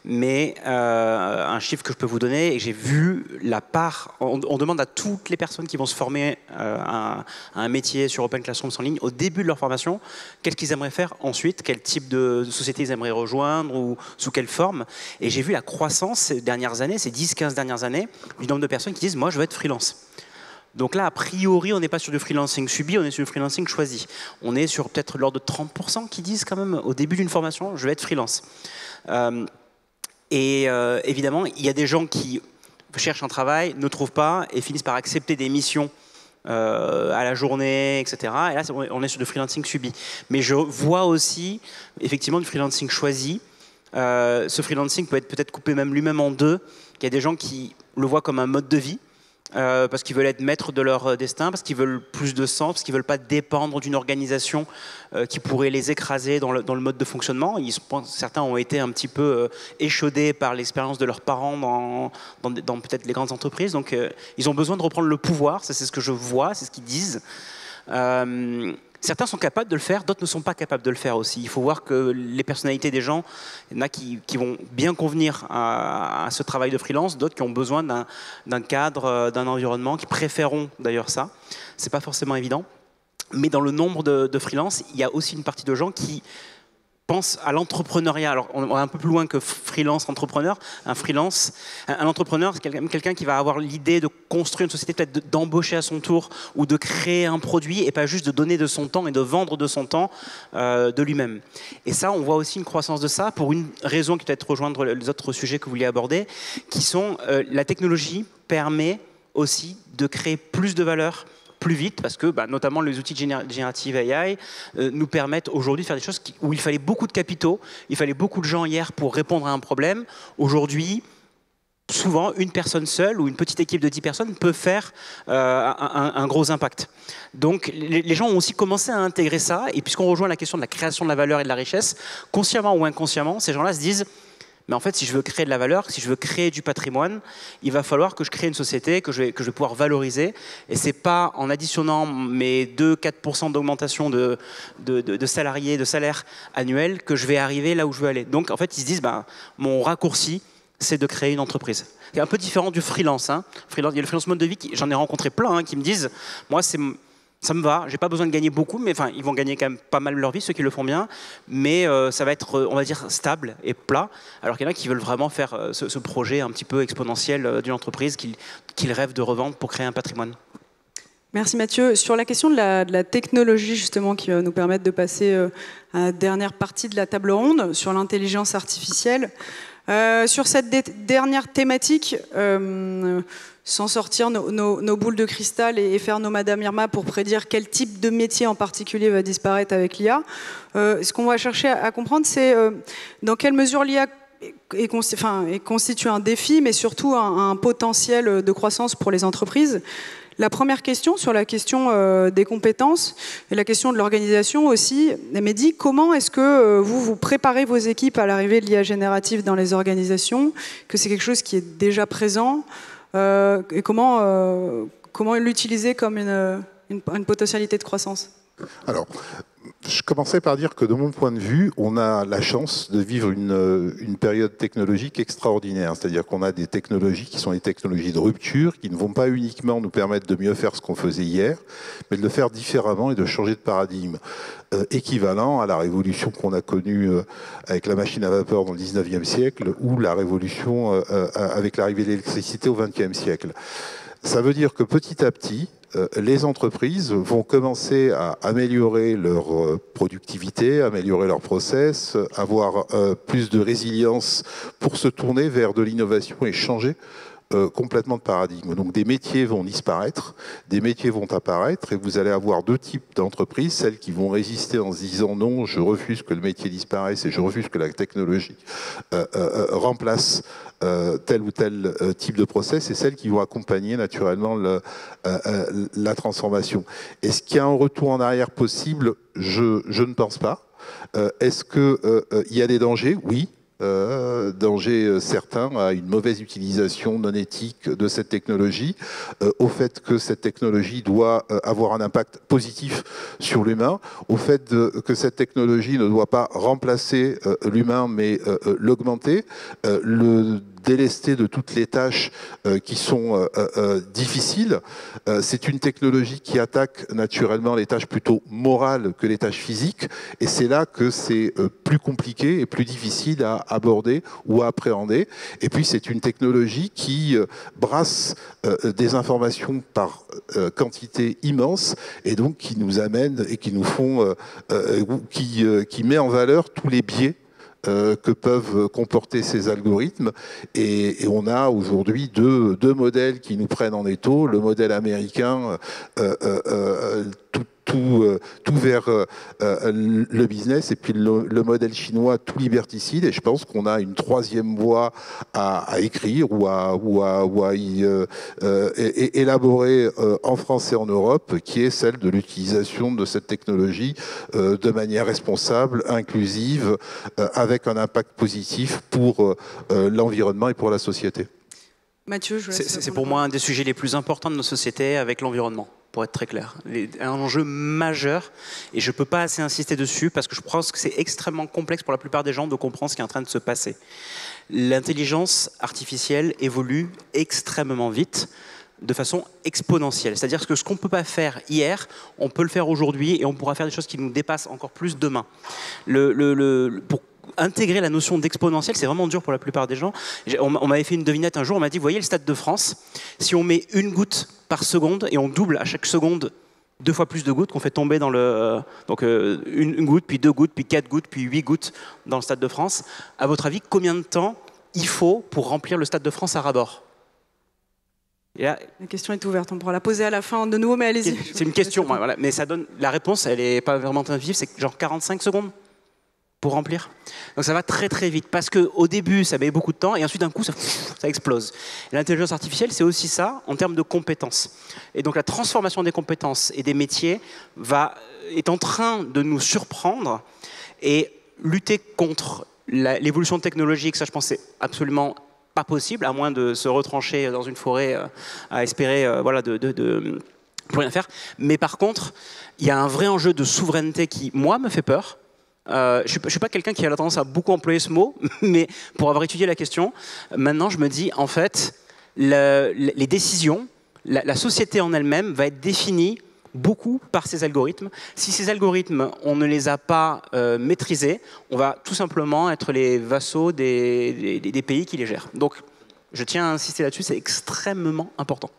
Mais un chiffre que je peux vous donner, et j'ai vu la part, on demande à toutes les personnes qui vont se former à un métier sur Open Classroom en ligne, au début de leur formation, qu'est-ce qu'ils aimeraient faire ensuite, quel type de société ils aimeraient rejoindre ou sous quelle forme. Et j'ai vu la croissance ces dernières années, ces 10-15 dernières années, du nombre de personnes qui disent « moi je veux être freelance ». Donc là, a priori, on n'est pas sur du freelancing subi, on est sur du freelancing choisi. On est sur peut-être l'ordre de 30% qui disent quand même au début d'une formation « je vais être freelance ». Et évidemment, il y a des gens qui cherchent un travail, ne trouvent pas et finissent par accepter des missions à la journée, etc. Et là, on est sur du freelancing subi. Mais je vois aussi effectivement du freelancing choisi. Ce freelancing peut être peut-être coupé même lui-même en deux. Il y a des gens qui le voient comme un mode de vie. Parce qu'ils veulent être maîtres de leur destin, parce qu'ils veulent plus de sens, parce qu'ils ne veulent pas dépendre d'une organisation qui pourrait les écraser dans le mode de fonctionnement. Certains ont été un petit peu échaudés par l'expérience de leurs parents dans peut-être les grandes entreprises. Donc ils ont besoin de reprendre le pouvoir, ça c'est ce que je vois, c'est ce qu'ils disent. Certains sont capables de le faire, d'autres ne sont pas capables de le faire aussi. Il faut voir que les personnalités des gens, il y en a qui vont bien convenir à ce travail de freelance, d'autres qui ont besoin d'un cadre, d'un environnement, qui préféreront d'ailleurs ça. C'est pas forcément évident. Mais dans le nombre de freelance, il y a aussi une partie de gens qui pensent à l'entrepreneuriat. Alors, on va un peu plus loin que freelance, entrepreneur. Un entrepreneur, c'est quelqu'un qui va avoir l'idée de construire une société, peut-être d'embaucher à son tour ou de créer un produit et pas juste de donner de son temps et de vendre de son temps de lui-même. Et ça, on voit aussi une croissance de ça pour une raison qui peut-être rejoindre les autres sujets que vous vouliez aborder, qui sont la technologie permet aussi de créer plus de valeur plus vite, parce que notamment les outils de générative AI nous permettent aujourd'hui de faire des choses où il fallait beaucoup de capitaux, il fallait beaucoup de gens hier pour répondre à un problème. Aujourd'hui, souvent, une personne seule ou une petite équipe de 10 personnes peut faire un gros impact. Donc les gens ont aussi commencé à intégrer ça, et puisqu'on rejoint la question de la création de la valeur et de la richesse, consciemment ou inconsciemment, ces gens-là se disent: mais en fait, si je veux créer de la valeur, si je veux créer du patrimoine, il va falloir que je crée une société que je vais pouvoir valoriser. Et ce n'est pas en additionnant mes 2-4% d'augmentation de salariés, de salaire annuel, que je vais arriver là où je veux aller. Donc, en fait, ils se disent, mon raccourci, c'est de créer une entreprise. C'est un peu différent du freelance. Il y a le freelance mode de vie, j'en ai rencontré plein qui me disent, moi, ça me va, j'ai pas besoin de gagner beaucoup, mais ils vont gagner quand même pas mal leur vie, ceux qui le font bien, mais ça va être, on va dire, stable et plat, alors qu'il y en a qui veulent vraiment faire ce projet un petit peu exponentiel d'une entreprise qu'ils rêvent de revendre pour créer un patrimoine. Merci Mathieu. Sur la question de la technologie, justement, qui va nous permettre de passer à la dernière partie de la table ronde, sur l'intelligence artificielle, sur cette dernière thématique, sans sortir nos boules de cristal et faire nos Madame Irma pour prédire quel type de métier en particulier va disparaître avec l'IA, ce qu'on va chercher à comprendre, c'est dans quelle mesure l'IA constitue un défi, mais surtout un potentiel de croissance pour les entreprises. La première question, sur la question des compétences et la question de l'organisation aussi, Mehdi, comment est-ce que vous préparez vos équipes à l'arrivée de l'IA générative dans les organisations, que c'est quelque chose qui est déjà présent, et comment l'utiliser comme une potentialité de croissance? Alors, je commençais par dire que de mon point de vue, on a la chance de vivre une période technologique extraordinaire. C'est-à-dire qu'on a des technologies qui sont des technologies de rupture, qui ne vont pas uniquement nous permettre de mieux faire ce qu'on faisait hier, mais de le faire différemment et de changer de paradigme. Équivalent à la révolution qu'on a connue avec la machine à vapeur dans le 19e siècle ou la révolution avec l'arrivée de l'électricité au 20e siècle. Ça veut dire que petit à petit, les entreprises vont commencer à améliorer leur productivité, améliorer leur process, avoir plus de résilience pour se tourner vers de l'innovation et changer complètement de paradigme. Donc des métiers vont disparaître, des métiers vont apparaître et vous allez avoir deux types d'entreprises, celles qui vont résister en se disant non, je refuse que le métier disparaisse et je refuse que la technologie remplace tel ou tel type de process, et celles qui vont accompagner naturellement la transformation. Est-ce qu'il y a un retour en arrière possible? Je ne pense pas. Est-ce qu'il y a des dangers? Oui. Danger certain à une mauvaise utilisation non éthique de cette technologie, au fait que cette technologie doit avoir un impact positif sur l'humain, au fait que cette technologie ne doit pas remplacer l'humain mais l'augmenter, le délester de toutes les tâches qui sont difficiles. C'est une technologie qui attaque naturellement les tâches plutôt morales que les tâches physiques, et c'est là que c'est plus compliqué et plus difficile à aborder ou à appréhender. Et puis c'est une technologie qui brasse des informations par quantité immense, et donc qui nous amène et qui nous font, qui met en valeur tous les biais que peuvent comporter ces algorithmes. Et on a aujourd'hui deux modèles qui nous prennent en étau. Le modèle américain, tout vers le business, et puis le modèle chinois, tout liberticide. Et je pense qu'on a une troisième voie à écrire ou à élaborer en France et en Europe, qui est celle de l'utilisation de cette technologie de manière responsable, inclusive, avec un impact positif pour l'environnement et pour la société. Mathieu, c'est pour moi un des sujets les plus importants de nos sociétés, avec l'environnement, pour être très clair. Un enjeu majeur, et je ne peux pas assez insister dessus, parce que je pense que c'est extrêmement complexe pour la plupart des gens de comprendre ce qui est en train de se passer. L'intelligence artificielle évolue extrêmement vite. de façon exponentielle. C'est-à-dire que ce qu'on ne peut pas faire hier, on peut le faire aujourd'hui et on pourra faire des choses qui nous dépassent encore plus demain. Pour intégrer la notion d'exponentielle, c'est vraiment dur pour la plupart des gens. On m'avait fait une devinette un jour, on m'a dit, vous voyez le Stade de France, si on met une goutte par seconde et on double à chaque seconde 2 fois plus de gouttes qu'on fait tomber dans le... Donc une goutte, puis 2 gouttes, puis 4 gouttes, puis 8 gouttes dans le Stade de France. À votre avis, combien de temps il faut pour remplir le Stade de France à ras-bord? Là, la question est ouverte, on pourra la poser à la fin de nouveau, mais allez-y. C'est une question, voilà, mais ça donne, la réponse, elle n'est pas vraiment intuitive, c'est genre 45 secondes pour remplir. Donc ça va très très vite, parce qu'au début, ça met beaucoup de temps, et ensuite d'un coup, ça explose. L'intelligence artificielle, c'est aussi ça, en termes de compétences. Et donc la transformation des compétences et des métiers est en train de nous surprendre, et lutter contre l'évolution technologique, ça je pense c'est absolument pas possible, à moins de se retrancher dans une forêt à espérer voilà, de pour rien faire. Mais par contre, il y a un vrai enjeu de souveraineté qui, moi, me fait peur. Je ne suis pas quelqu'un qui a la tendance à beaucoup employer ce mot, mais pour avoir étudié la question, maintenant je me dis, en fait, les décisions, la société en elle-même va être définie beaucoup par ces algorithmes. Si ces algorithmes, on ne les a pas maîtrisés, on va tout simplement être les vassaux des pays qui les gèrent. Donc, je tiens à insister là-dessus, c'est extrêmement important.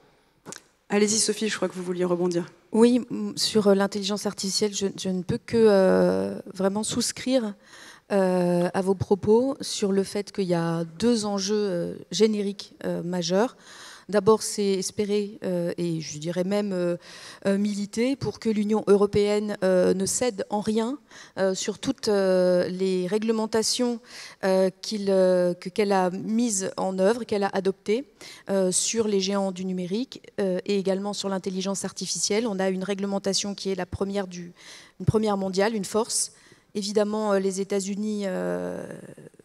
Allez-y Sophie, je crois que vous vouliez rebondir. Oui, sur l'intelligence artificielle, je ne peux que vraiment souscrire à vos propos sur le fait qu'il y a 2 enjeux génériques majeurs. D'abord, c'est espérer, et je dirais même militer, pour que l'Union européenne ne cède en rien sur toutes les réglementations qu'elle a mises en œuvre, qu'elle a adoptées sur les géants du numérique et également sur l'intelligence artificielle. On a une réglementation qui est une première mondiale, une force. Évidemment, les États-Unis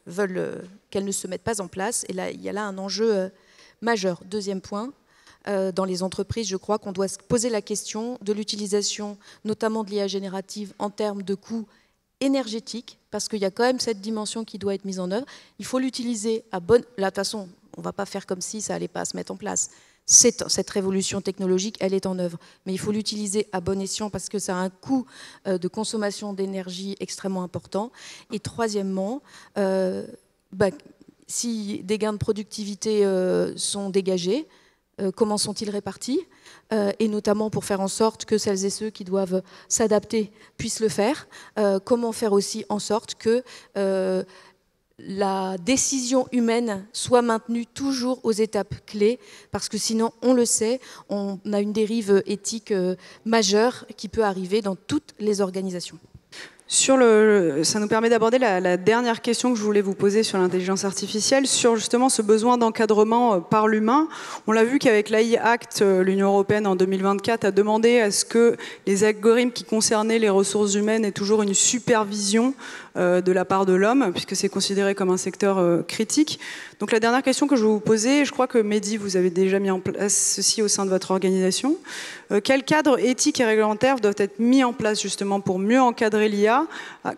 veulent qu'elle ne se mette pas en place. Et là, il y a là un enjeu majeur. Deuxième point, dans les entreprises, je crois qu'on doit se poser la question de l'utilisation, notamment de l'IA générative, en termes de coûts énergétiques, parce qu'il y a quand même cette dimension qui doit être mise en œuvre. Il faut l'utiliser à bonne... Là, de toute façon, on ne va pas faire comme si ça n'allait pas se mettre en place. Cette révolution technologique, elle est en œuvre. Mais il faut l'utiliser à bon escient parce que ça a un coût de consommation d'énergie extrêmement important. Et troisièmement, si des gains de productivité sont dégagés, comment sont-ils répartis? Et notamment pour faire en sorte que celles et ceux qui doivent s'adapter puissent le faire. Comment faire aussi en sorte que la décision humaine soit maintenue toujours aux étapes clés, parce que sinon, on le sait, on a une dérive éthique majeure qui peut arriver dans toutes les organisations. Ça nous permet d'aborder la dernière question que je voulais vous poser sur l'intelligence artificielle, sur justement ce besoin d'encadrement par l'humain. On l'a vu qu'avec l'AI Act, l'Union européenne en 2024 a demandé à ce que les algorithmes qui concernaient les ressources humaines aient toujours une supervision de la part de l'homme, puisque c'est considéré comme un secteur critique. Donc la dernière question que je vais vous poser, je crois que Mehdi, vous avez déjà mis en place ceci au sein de votre organisation. Quels cadres éthiques et réglementaires doivent être mis en place justement pour mieux encadrer l'IA,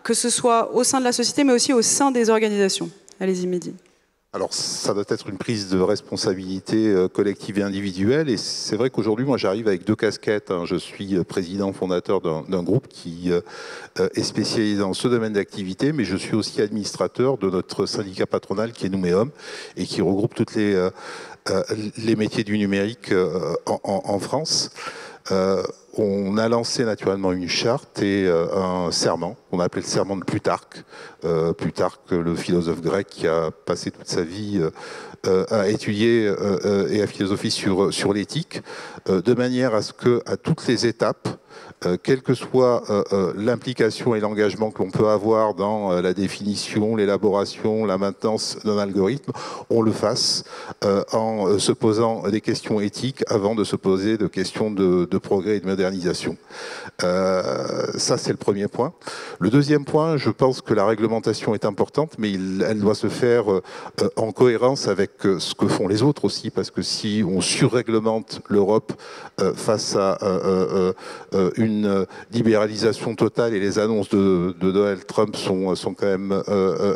que ce soit au sein de la société, mais aussi au sein des organisations? Allez-y, Mehdi. Alors, ça doit être une prise de responsabilité collective et individuelle. Et c'est vrai qu'aujourd'hui, moi, j'arrive avec 2 casquettes. Je suis président fondateur d'un groupe qui est spécialisé dans ce domaine d'activité, mais je suis aussi administrateur de notre syndicat patronal qui est Nouméum et qui regroupe toutes les métiers du numérique en France. On a lancé naturellement une charte et un serment, on a appelé le serment de Plutarque. Plutarque, le philosophe grec qui a passé toute sa vie à étudier et à philosopher sur l'éthique, de manière à ce qu'à toutes les étapes, quelle que soit l'implication et l'engagement que l'on peut avoir dans la définition, l'élaboration, la maintenance d'un algorithme, on le fasse en se posant des questions éthiques avant de se poser des questions de progrès et de modernisation. Ça, c'est le premier point. Le deuxième point, je pense que la réglementation est importante, mais elle doit se faire en cohérence avec ce que font les autres aussi, parce que si on surréglemente l'Europe face à une libéralisation totale, et les annonces de Donald Trump sont quand même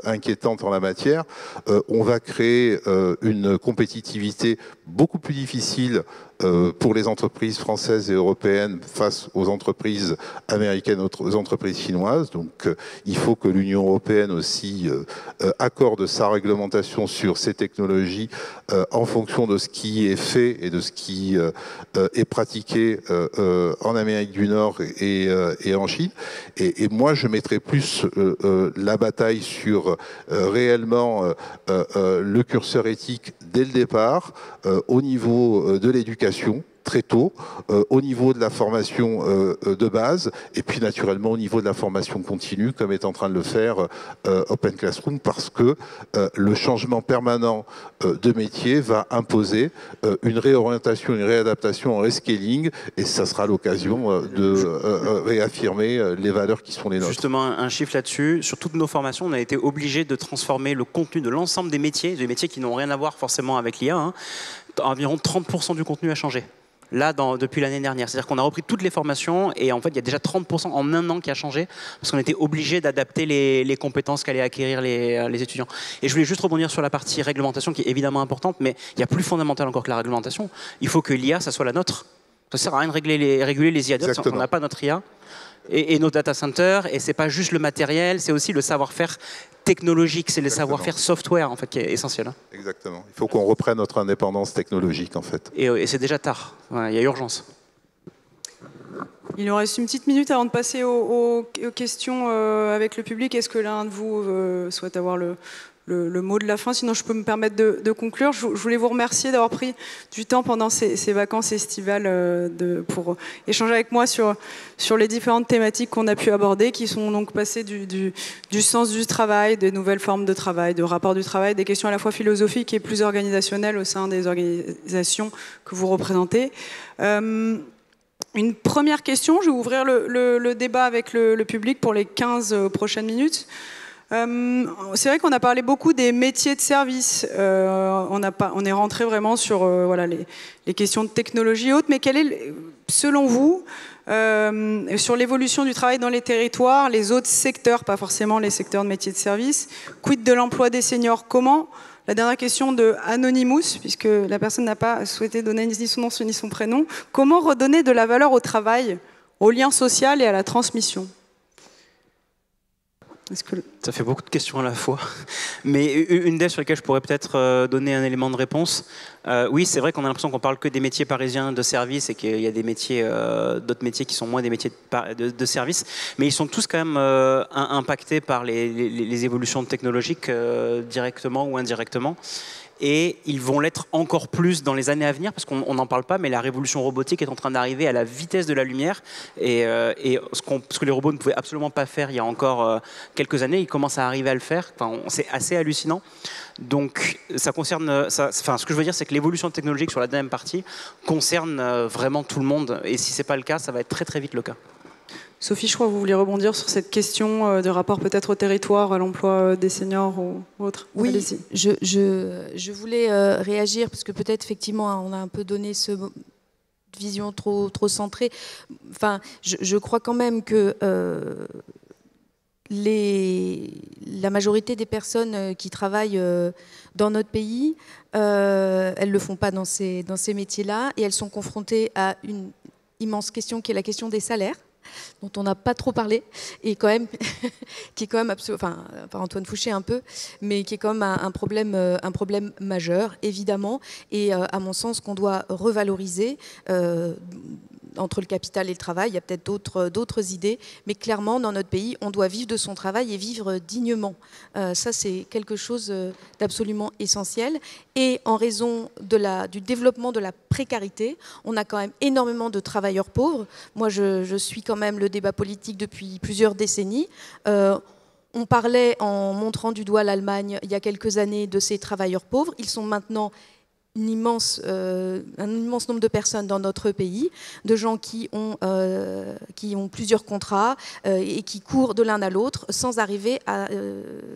inquiétantes en la matière, on va créer une compétitivité beaucoup plus difficile pour les entreprises françaises et européennes face aux entreprises américaines, aux entreprises chinoises. Donc il faut que l'Union européenne aussi accorde sa réglementation sur ces technologies en fonction de ce qui est fait et de ce qui est pratiqué en Amérique du Nord et en Chine. Et moi, je mettrais plus la bataille sur réellement le curseur éthique dès le départ, au niveau de l'éducation, très tôt, au niveau de la formation de base, et puis naturellement au niveau de la formation continue, comme est en train de le faire Open Classroom, parce que le changement permanent de métier va imposer une réorientation, une réadaptation en rescaling, et ça sera l'occasion de réaffirmer les valeurs qui sont les nôtres. Justement, un chiffre là-dessus, sur toutes nos formations, on a été obligé de transformer le contenu de l'ensemble des métiers qui n'ont rien à voir forcément avec l'IA, hein. Environ 30% du contenu a changé. Là, depuis l'année dernière. C'est-à-dire qu'on a repris toutes les formations et en fait, il y a déjà 30% en un an qui a changé parce qu'on était obligé d'adapter les compétences qu'allaient acquérir les étudiants. Et je voulais juste rebondir sur la partie réglementation qui est évidemment importante, mais il y a plus fondamental encore que la réglementation. Il faut que l'IA, ça soit la nôtre. Ça ne sert à rien de réguler les IA d'autres si on n'a pas notre IA. Et nos data centers, et c'est pas juste le matériel, c'est aussi le savoir-faire technologique, c'est le savoir-faire software en fait qui est essentiel. Exactement. Il faut qu'on reprenne notre indépendance technologique en fait. Et c'est déjà tard. Voilà, il y a urgence. Il nous reste une petite minute avant de passer aux questions avec le public. Est-ce que l'un de vous souhaite avoir le mot de la fin? Sinon, je peux me permettre de conclure. Je voulais vous remercier d'avoir pris du temps pendant ces vacances estivales pour échanger avec moi sur les différentes thématiques qu'on a pu aborder, qui sont donc passées du sens du travail, des nouvelles formes de travail, de rapport du travail, des questions à la fois philosophiques et plus organisationnelles au sein des organisations que vous représentez. Une première question, je vais ouvrir le débat avec le public pour les 15 prochaines minutes. C'est vrai qu'on a parlé beaucoup des métiers de service. On est rentré vraiment sur voilà, les questions de technologie et autres. Mais quel est, selon vous, sur l'évolution du travail dans les territoires, les autres secteurs, pas forcément les secteurs de métiers de service, quid de l'emploi des seniors? Comment, la dernière question de Anonymous, puisque la personne n'a pas souhaité donner ni son nom ni son prénom, comment redonner de la valeur au travail, au lien social et à la transmission? Ça fait beaucoup de questions à la fois. Mais une d'elles sur lesquelles je pourrais peut-être donner un élément de réponse. Oui, c'est vrai qu'on a l'impression qu'on parle que des métiers parisiens de service et qu'il y a des métiers, d'autres métiers qui sont moins des métiers de service. Mais ils sont tous quand même impactés par les évolutions technologiques directement ou indirectement. Et ils vont l'être encore plus dans les années à venir, parce qu'on n'en parle pas, mais la révolution robotique est en train d'arriver à la vitesse de la lumière. Et ce que les robots ne pouvaient absolument pas faire il y a encore quelques années, ils commencent à arriver à le faire. Enfin, c'est assez hallucinant. Donc, ça concerne. Ce que je veux dire, c'est que l'évolution technologique sur la deuxième partie concerne vraiment tout le monde. Et si ce n'est pas le cas, ça va être très très vite le cas. Sophie, je crois que vous vouliez rebondir sur cette question de rapport peut-être au territoire, à l'emploi des seniors ou autre. Oui, je voulais réagir parce que peut-être effectivement on a un peu donné ce vision trop centrée. Enfin, je crois quand même que la majorité des personnes qui travaillent dans notre pays, elles ne le font pas dans ces métiers-là et elles sont confrontées à une immense question qui est la question des salaires, dont on n'a pas trop parlé, et quand même, qui est quand même enfin, par Antoine Fouché un peu, mais qui est quand même un problème majeur, évidemment, et à mon sens qu'on doit revaloriser entre le capital et le travail. Il y a peut-être d'autres idées, mais clairement, dans notre pays, on doit vivre de son travail et vivre dignement. Ça, c'est quelque chose d'absolument essentiel. Et en raison du développement de la précarité, on a quand même énormément de travailleurs pauvres. Moi, je suis quand même le débat politique depuis plusieurs décennies. On parlait, en montrant du doigt l'Allemagne, il y a quelques années, de ces travailleurs pauvres. Ils sont maintenant un immense nombre de personnes dans notre pays, de gens qui ont plusieurs contrats et qui courent de l'un à l'autre sans arriver à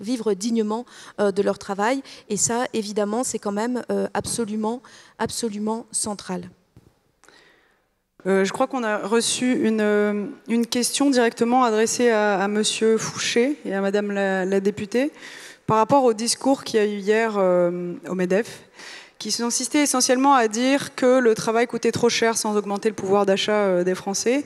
vivre dignement de leur travail. Et ça, évidemment, c'est quand même absolument central. Je crois qu'on a reçu une question directement adressée à Monsieur Fouché et à Madame la députée par rapport au discours qu'il y a eu hier au MEDEF, qui consistait essentiellement à dire que le travail coûtait trop cher sans augmenter le pouvoir d'achat des Français.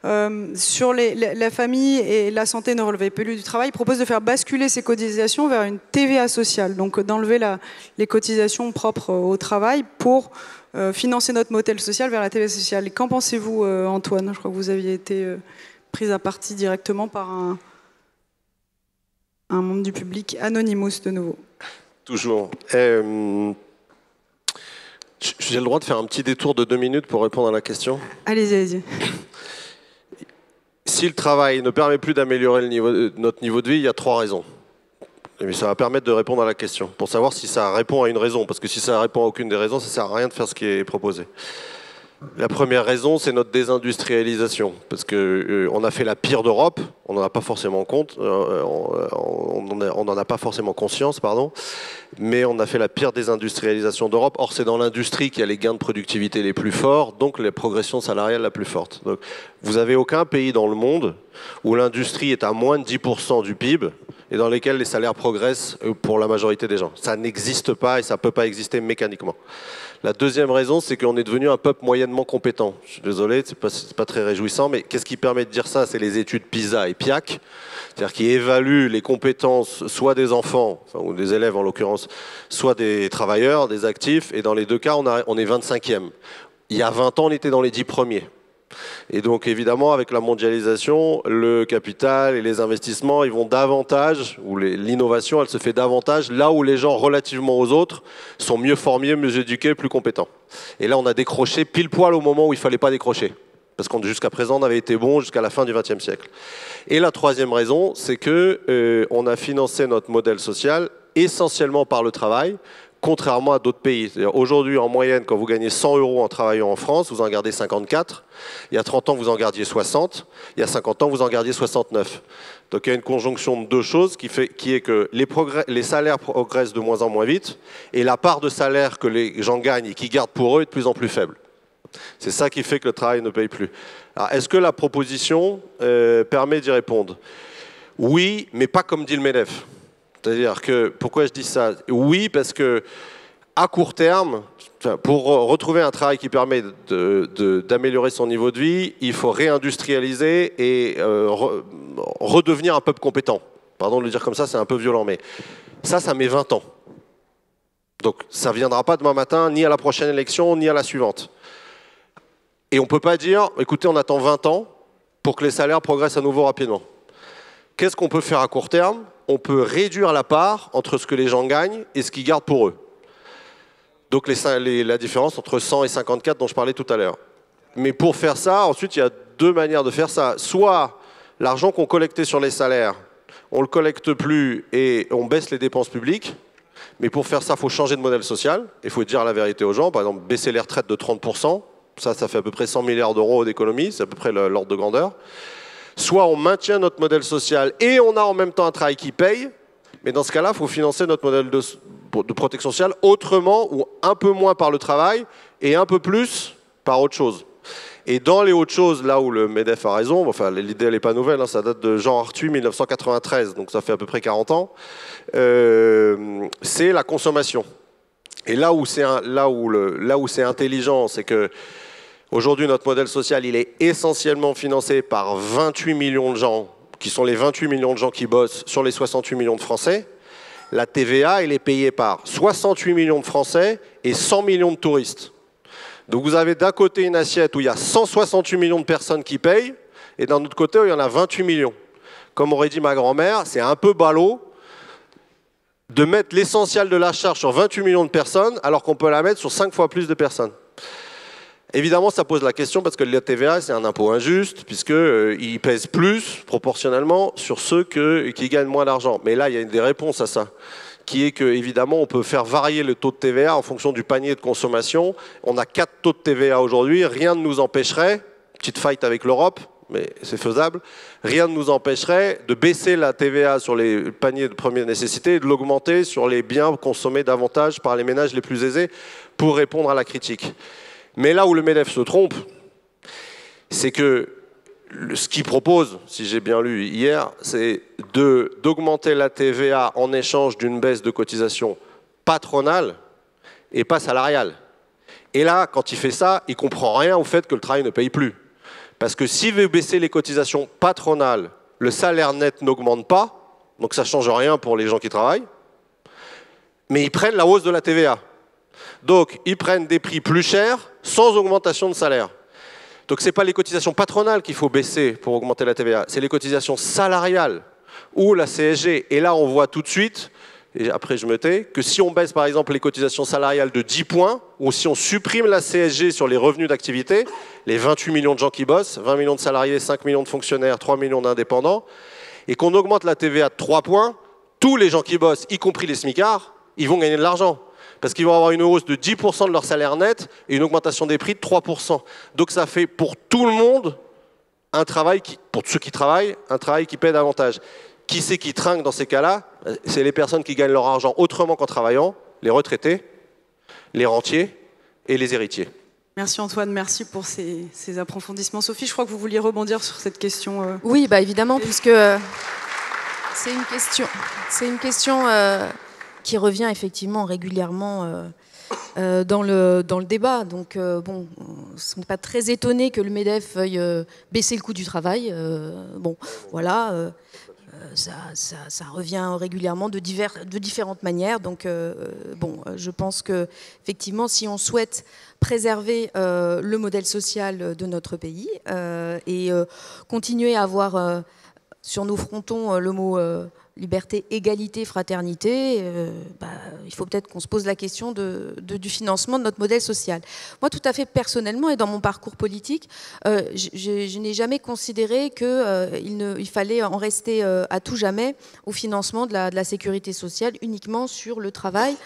Sur la famille et la santé ne relevaient plus du travail, il propose de faire basculer ces cotisations vers une TVA sociale, donc d'enlever les cotisations propres au travail pour financer notre modèle social vers la TVA sociale. Et qu'en pensez-vous, Antoine? Je crois que vous aviez été prise à partie directement par un membre du public, Anonymous de nouveau. Toujours. J'ai le droit de faire un petit détour de 2 minutes pour répondre à la question? Allez-y, allez-y. Si le travail ne permet plus d'améliorer notre niveau de vie, il y a 3 raisons. Et ça va permettre de répondre à la question, pour savoir si ça répond à une raison. Parce que si ça répond à aucune des raisons, ça ne sert à rien de faire ce qui est proposé. La première raison, c'est notre désindustrialisation. Parce qu'on a fait la pire d'Europe, on n'en a pas forcément compte, on n'en a pas forcément conscience, pardon, mais on a fait la pire désindustrialisation d'Europe. Or, c'est dans l'industrie qu'il y a les gains de productivité les plus forts, donc les progressions salariales la plus forte. Donc, vous n'avez aucun pays dans le monde où l'industrie est à moins de 10% du PIB et dans lesquels les salaires progressent pour la majorité des gens. Ça n'existe pas et ça ne peut pas exister mécaniquement. La deuxième raison, c'est qu'on est devenu un peuple moyennement compétent. Je suis désolé, c'est pas très réjouissant, mais qu'est-ce qui permet de dire ça? C'est les études PISA et PIAC, c'est-à-dire qui évaluent les compétences soit des enfants, enfin, ou des élèves en l'occurrence, soit des travailleurs, des actifs, et dans les 2 cas, on est 25e. Il y a 20 ans, on était dans les 10 premiers. Et donc évidemment, avec la mondialisation, le capital et les investissements, ils vont davantage, ou l'innovation, elle se fait davantage là où les gens, relativement aux autres, sont mieux formés, mieux éduqués, plus compétents. Et là, on a décroché pile poil au moment où il ne fallait pas décrocher. Parce qu'on jusqu'à présent, on avait été bon jusqu'à la fin du XXe siècle. Et la troisième raison, c'est qu'on a financé notre modèle social essentiellement par le travail, contrairement à d'autres pays. Aujourd'hui, en moyenne, quand vous gagnez 100 € en travaillant en France, vous en gardez 54. Il y a 30 ans, vous en gardiez 60. Il y a 50 ans, vous en gardiez 69. Donc il y a une conjonction de 2 choses qui est que les salaires progressent de moins en moins vite et la part de salaire que les gens gagnent et qui gardent pour eux est de plus en plus faible. C'est ça qui fait que le travail ne paye plus. Alors, est-ce que la proposition permet d'y répondre? Oui, mais pas comme dit le MEDEF. C'est-à-dire que, pourquoi je dis ça? Oui, parce que à court terme, pour retrouver un travail qui permet d'améliorer son niveau de vie, il faut réindustrialiser et redevenir un peuple compétent. Pardon de le dire comme ça, c'est un peu violent, mais ça met 20 ans. Donc ça ne viendra pas demain matin, ni à la prochaine élection, ni à la suivante. Et on ne peut pas dire, écoutez, on attend 20 ans pour que les salaires progressent à nouveau rapidement. Qu'est-ce qu'on peut faire à court terme? On peut réduire la part entre ce que les gens gagnent et ce qu'ils gardent pour eux. Donc la différence entre 100 et 54 dont je parlais tout à l'heure. Mais pour faire ça, ensuite, il y a 2 manières de faire ça. Soit l'argent qu'on collectait sur les salaires, on ne le collecte plus et on baisse les dépenses publiques. Mais pour faire ça, il faut changer de modèle social. Il faut dire la vérité aux gens. Par exemple, baisser les retraites de 30%. Ça fait à peu près 100 milliards d'euros d'économie. C'est à peu près l'ordre de grandeur. Soit on maintient notre modèle social et on a en même temps un travail qui paye, mais dans ce cas-là, il faut financer notre modèle de protection sociale autrement ou un peu moins par le travail et un peu plus par autre chose. Et dans les autres choses, là où le MEDEF a raison, enfin l'idée elle n'est pas nouvelle, hein, ça date de Jean Arthuis 1993, donc ça fait à peu près 40 ans, c'est la consommation. Et là où c'est intelligent, c'est que aujourd'hui, notre modèle social, il est essentiellement financé par 28 millions de gens, qui sont les 28 millions de gens qui bossent sur les 68 millions de Français. La TVA, elle est payée par 68 millions de Français et 100 millions de touristes. Donc vous avez d'un côté une assiette où il y a 168 millions de personnes qui payent, et d'un autre côté où il y en a 28 millions. Comme aurait dit ma grand-mère, c'est un peu ballot de mettre l'essentiel de la charge sur 28 millions de personnes, alors qu'on peut la mettre sur 5 fois plus de personnes. Évidemment, ça pose la question parce que la TVA, c'est un impôt injuste, puisqu'il pèse plus, proportionnellement, sur ceux qui gagnent moins d'argent. Mais là, il y a une des réponses à ça, qui est qu'évidemment, on peut faire varier le taux de TVA en fonction du panier de consommation. On a 4 taux de TVA aujourd'hui, rien ne nous empêcherait, petite fight avec l'Europe, mais c'est faisable, rien ne nous empêcherait de baisser la TVA sur les paniers de première nécessité et de l'augmenter sur les biens consommés davantage par les ménages les plus aisés pour répondre à la critique. Mais là où le MEDEF se trompe, c'est que ce qu'il propose, si j'ai bien lu hier, c'est d'augmenter la TVA en échange d'une baisse de cotisation patronale et pas salariale. Et là, quand il fait ça, il ne comprend rien au fait que le travail ne paye plus. Parce que s'il veut baisser les cotisations patronales, le salaire net n'augmente pas, donc ça ne change rien pour les gens qui travaillent, mais ils prennent la hausse de la TVA. Donc, ils prennent des prix plus chers sans augmentation de salaire. Donc, ce n'est pas les cotisations patronales qu'il faut baisser pour augmenter la TVA, c'est les cotisations salariales ou la CSG. Et là, on voit tout de suite, et après je me tais, que si on baisse par exemple les cotisations salariales de 10 points, ou si on supprime la CSG sur les revenus d'activité, les 28 millions de gens qui bossent, 20 millions de salariés, 5 millions de fonctionnaires, 3 millions d'indépendants, et qu'on augmente la TVA de 3 points, tous les gens qui bossent, y compris les smicards, ils vont gagner de l'argent. Parce qu'ils vont avoir une hausse de 10% de leur salaire net et une augmentation des prix de 3%. Donc ça fait pour tout le monde un travail, pour ceux qui travaillent, un travail qui paie davantage. Qui c'est qui trinque dans ces cas-là? C'est les personnes qui gagnent leur argent autrement qu'en travaillant, les retraités, les rentiers et les héritiers. Merci Antoine, merci pour ces approfondissements. Sophie, je crois que vous vouliez rebondir sur cette question. Oui, bah évidemment, puisque c'est une question qui revient effectivement régulièrement dans le débat. Donc, bon, ce n'est pas très étonné que le MEDEF veuille baisser le coût du travail. Bon, voilà, ça revient régulièrement de différentes manières. Donc, bon, je pense que effectivement, si on souhaite préserver le modèle social de notre pays et continuer à avoir sur nos frontons le mot liberté, égalité, fraternité, il faut peut-être qu'on se pose la question du financement de notre modèle social. Moi, tout à fait personnellement, et dans mon parcours politique, je n'ai jamais considéré qu'il fallait en rester à tout jamais au financement de la sécurité sociale uniquement sur le travail.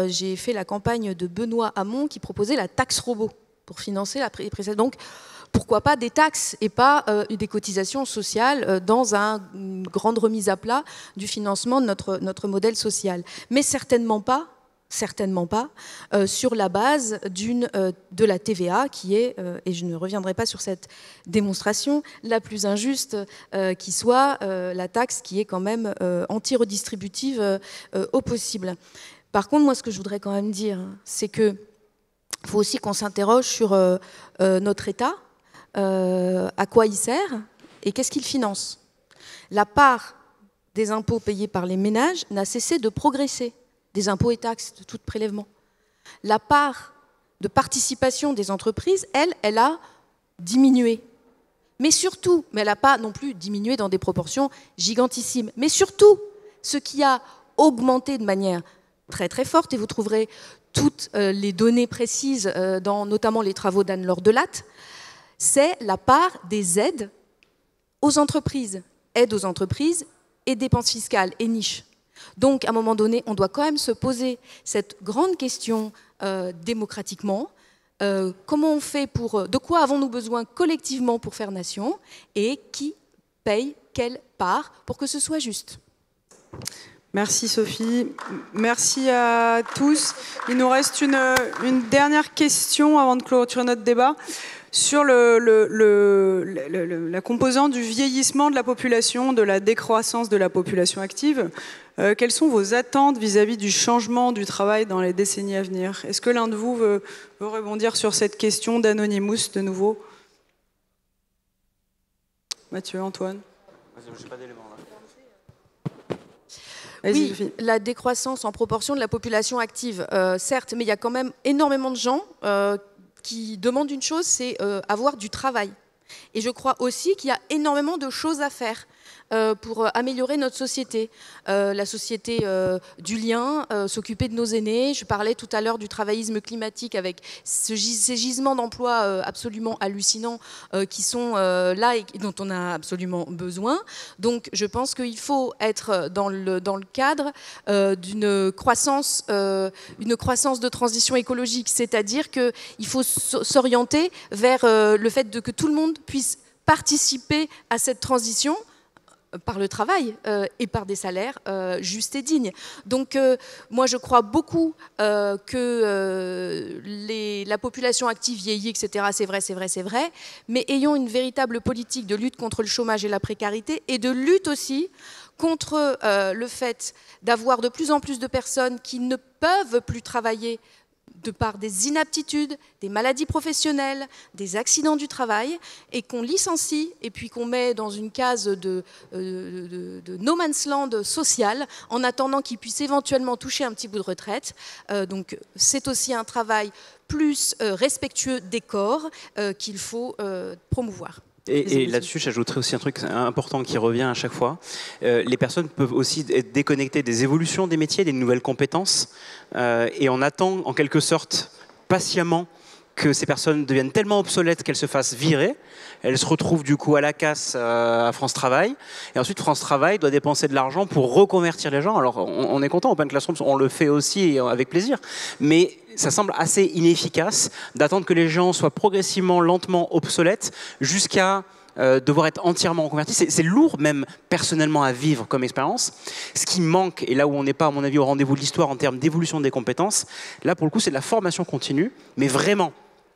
J'ai fait la campagne de Benoît Hamon qui proposait la taxe robot pour financer la précédente. Donc, pourquoi pas des taxes et pas des cotisations sociales dans une grande remise à plat du financement de notre modèle social. Mais certainement pas sur la base de la TVA qui est, et je ne reviendrai pas sur cette démonstration, la plus injuste qui soit, la taxe qui est quand même anti-redistributive au possible. Par contre, moi, ce que je voudrais quand même dire, c'est qu'il faut aussi qu'on s'interroge sur notre État, à quoi il sert et qu'est-ce qu'il finance. La part des impôts payés par les ménages n'a cessé de progresser, des impôts et taxes, de tout prélèvement. La part de participation des entreprises, elle a diminué. Mais surtout, mais elle n'a pas non plus diminué dans des proportions gigantissimes, mais surtout, ce qui a augmenté de manière très très forte, et vous trouverez toutes les données précises dans notamment les travaux d'Anne-Laure Delatte, c'est la part des aides aux entreprises et dépenses fiscales et niches. Donc, à un moment donné, on doit quand même se poser cette grande question démocratiquement. Comment on fait de quoi avons-nous besoin collectivement pour faire nation et qui paye quelle part pour que ce soit juste? Merci Sophie, merci à tous. Il nous reste une dernière question avant de clôturer notre débat. Sur la composante du vieillissement de la population, de la décroissance de la population active, quelles sont vos attentes vis-à-vis du changement du travail dans les décennies à venir? Est-ce que l'un de vous veut rebondir sur cette question d'Anonymous de nouveau? Mathieu, Antoine? Je n'ai pas d'éléments là. Oui, la décroissance en proportion de la population active, certes, mais il y a quand même énormément de gens qui demandent une chose, c'est avoir du travail. Et je crois aussi qu'il y a énormément de choses à faire pour améliorer notre société. La société du lien, s'occuper de nos aînés. Je parlais tout à l'heure du travaillisme climatique avec ces gisements d'emplois absolument hallucinants qui sont là et dont on a absolument besoin. Donc je pense qu'il faut être dans le cadre d'une croissance de transition écologique, c'est-à-dire qu'il faut s'orienter vers le fait que tout le monde puisse participer à cette transition par le travail et par des salaires justes et dignes. Donc moi je crois beaucoup que la population active vieillit, etc. C'est vrai, mais ayons une véritable politique de lutte contre le chômage et la précarité et de lutte aussi contre le fait d'avoir de plus en plus de personnes qui ne peuvent plus travailler de par des inaptitudes, des maladies professionnelles, des accidents du travail, et qu'on licencie et puis qu'on met dans une case de no man's land social en attendant qu'ils puissent éventuellement toucher un petit bout de retraite. Donc c'est aussi un travail plus respectueux des corps qu'il faut promouvoir. Et là-dessus, j'ajouterais aussi un truc important qui revient à chaque fois. Les personnes peuvent aussi être déconnectées des évolutions des métiers, des nouvelles compétences. Et on attend, en quelque sorte, patiemment, que ces personnes deviennent tellement obsolètes qu'elles se fassent virer. Elles se retrouvent du coup à la casse à France Travail. Et ensuite, France Travail doit dépenser de l'argent pour reconvertir les gens. Alors, on est content, Open Classroom, on le fait aussi avec plaisir. Mais ça semble assez inefficace d'attendre que les gens soient progressivement, lentement obsolètes jusqu'à devoir être entièrement reconvertis. C'est lourd même personnellement à vivre comme expérience. Ce qui manque, et là où on n'est pas à mon avis au rendez-vous de l'histoire en termes d'évolution des compétences, là pour le coup c'est de la formation continue, mais vraiment.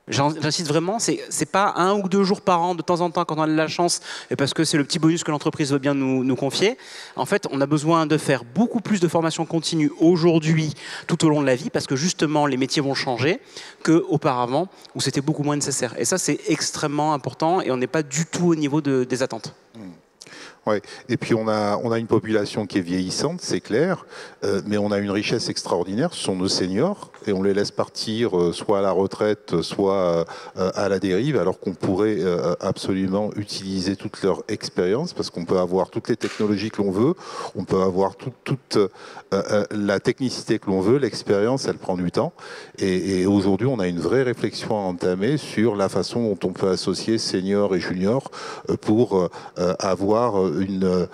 J'insiste vraiment, c'est pas 1 ou 2 jours par an de temps en temps quand on a de la chance et parce que c'est le petit bonus que l'entreprise veut bien nous confier. En fait, on a besoin de faire beaucoup plus de formation continue aujourd'hui tout au long de la vie parce que justement les métiers vont changer qu'auparavant où c'était beaucoup moins nécessaire. Et ça c'est extrêmement important et on n'est pas du tout au niveau des attentes. Ouais. Et puis on a une population qui est vieillissante, c'est clair, mais on a une richesse extraordinaire, ce sont nos seniors, et on les laisse partir soit à la retraite, soit à la dérive, alors qu'on pourrait absolument utiliser toute leur expérience, parce qu'on peut avoir toutes les technologies que l'on veut, on peut avoir toute la technicité que l'on veut, l'expérience, elle prend du temps, et aujourd'hui on a une vraie réflexion à entamer sur la façon dont on peut associer seniors et juniors pour avoir une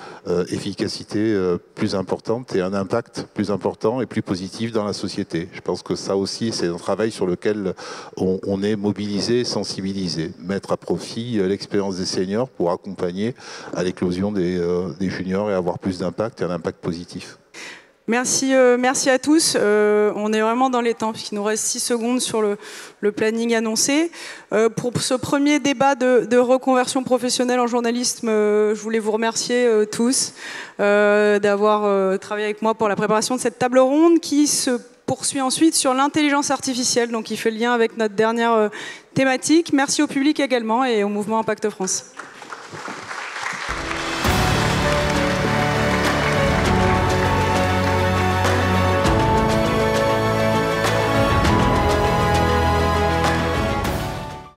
efficacité plus importante et un impact plus important et plus positif dans la société. Je pense que ça aussi, c'est un travail sur lequel on est mobilisé, sensibilisé. Mettre à profit l'expérience des seniors pour accompagner à l'éclosion des juniors et avoir plus d'impact et un impact positif. Merci, merci à tous. On est vraiment dans les temps, puisqu'il nous reste 6 secondes sur le planning annoncé. Pour ce premier débat de reconversion professionnelle en journalisme, je voulais vous remercier tous d'avoir travaillé avec moi pour la préparation de cette table ronde qui se poursuit ensuite sur l'intelligence artificielle, donc qui fait le lien avec notre dernière thématique. Merci au public également et au mouvement Impact France.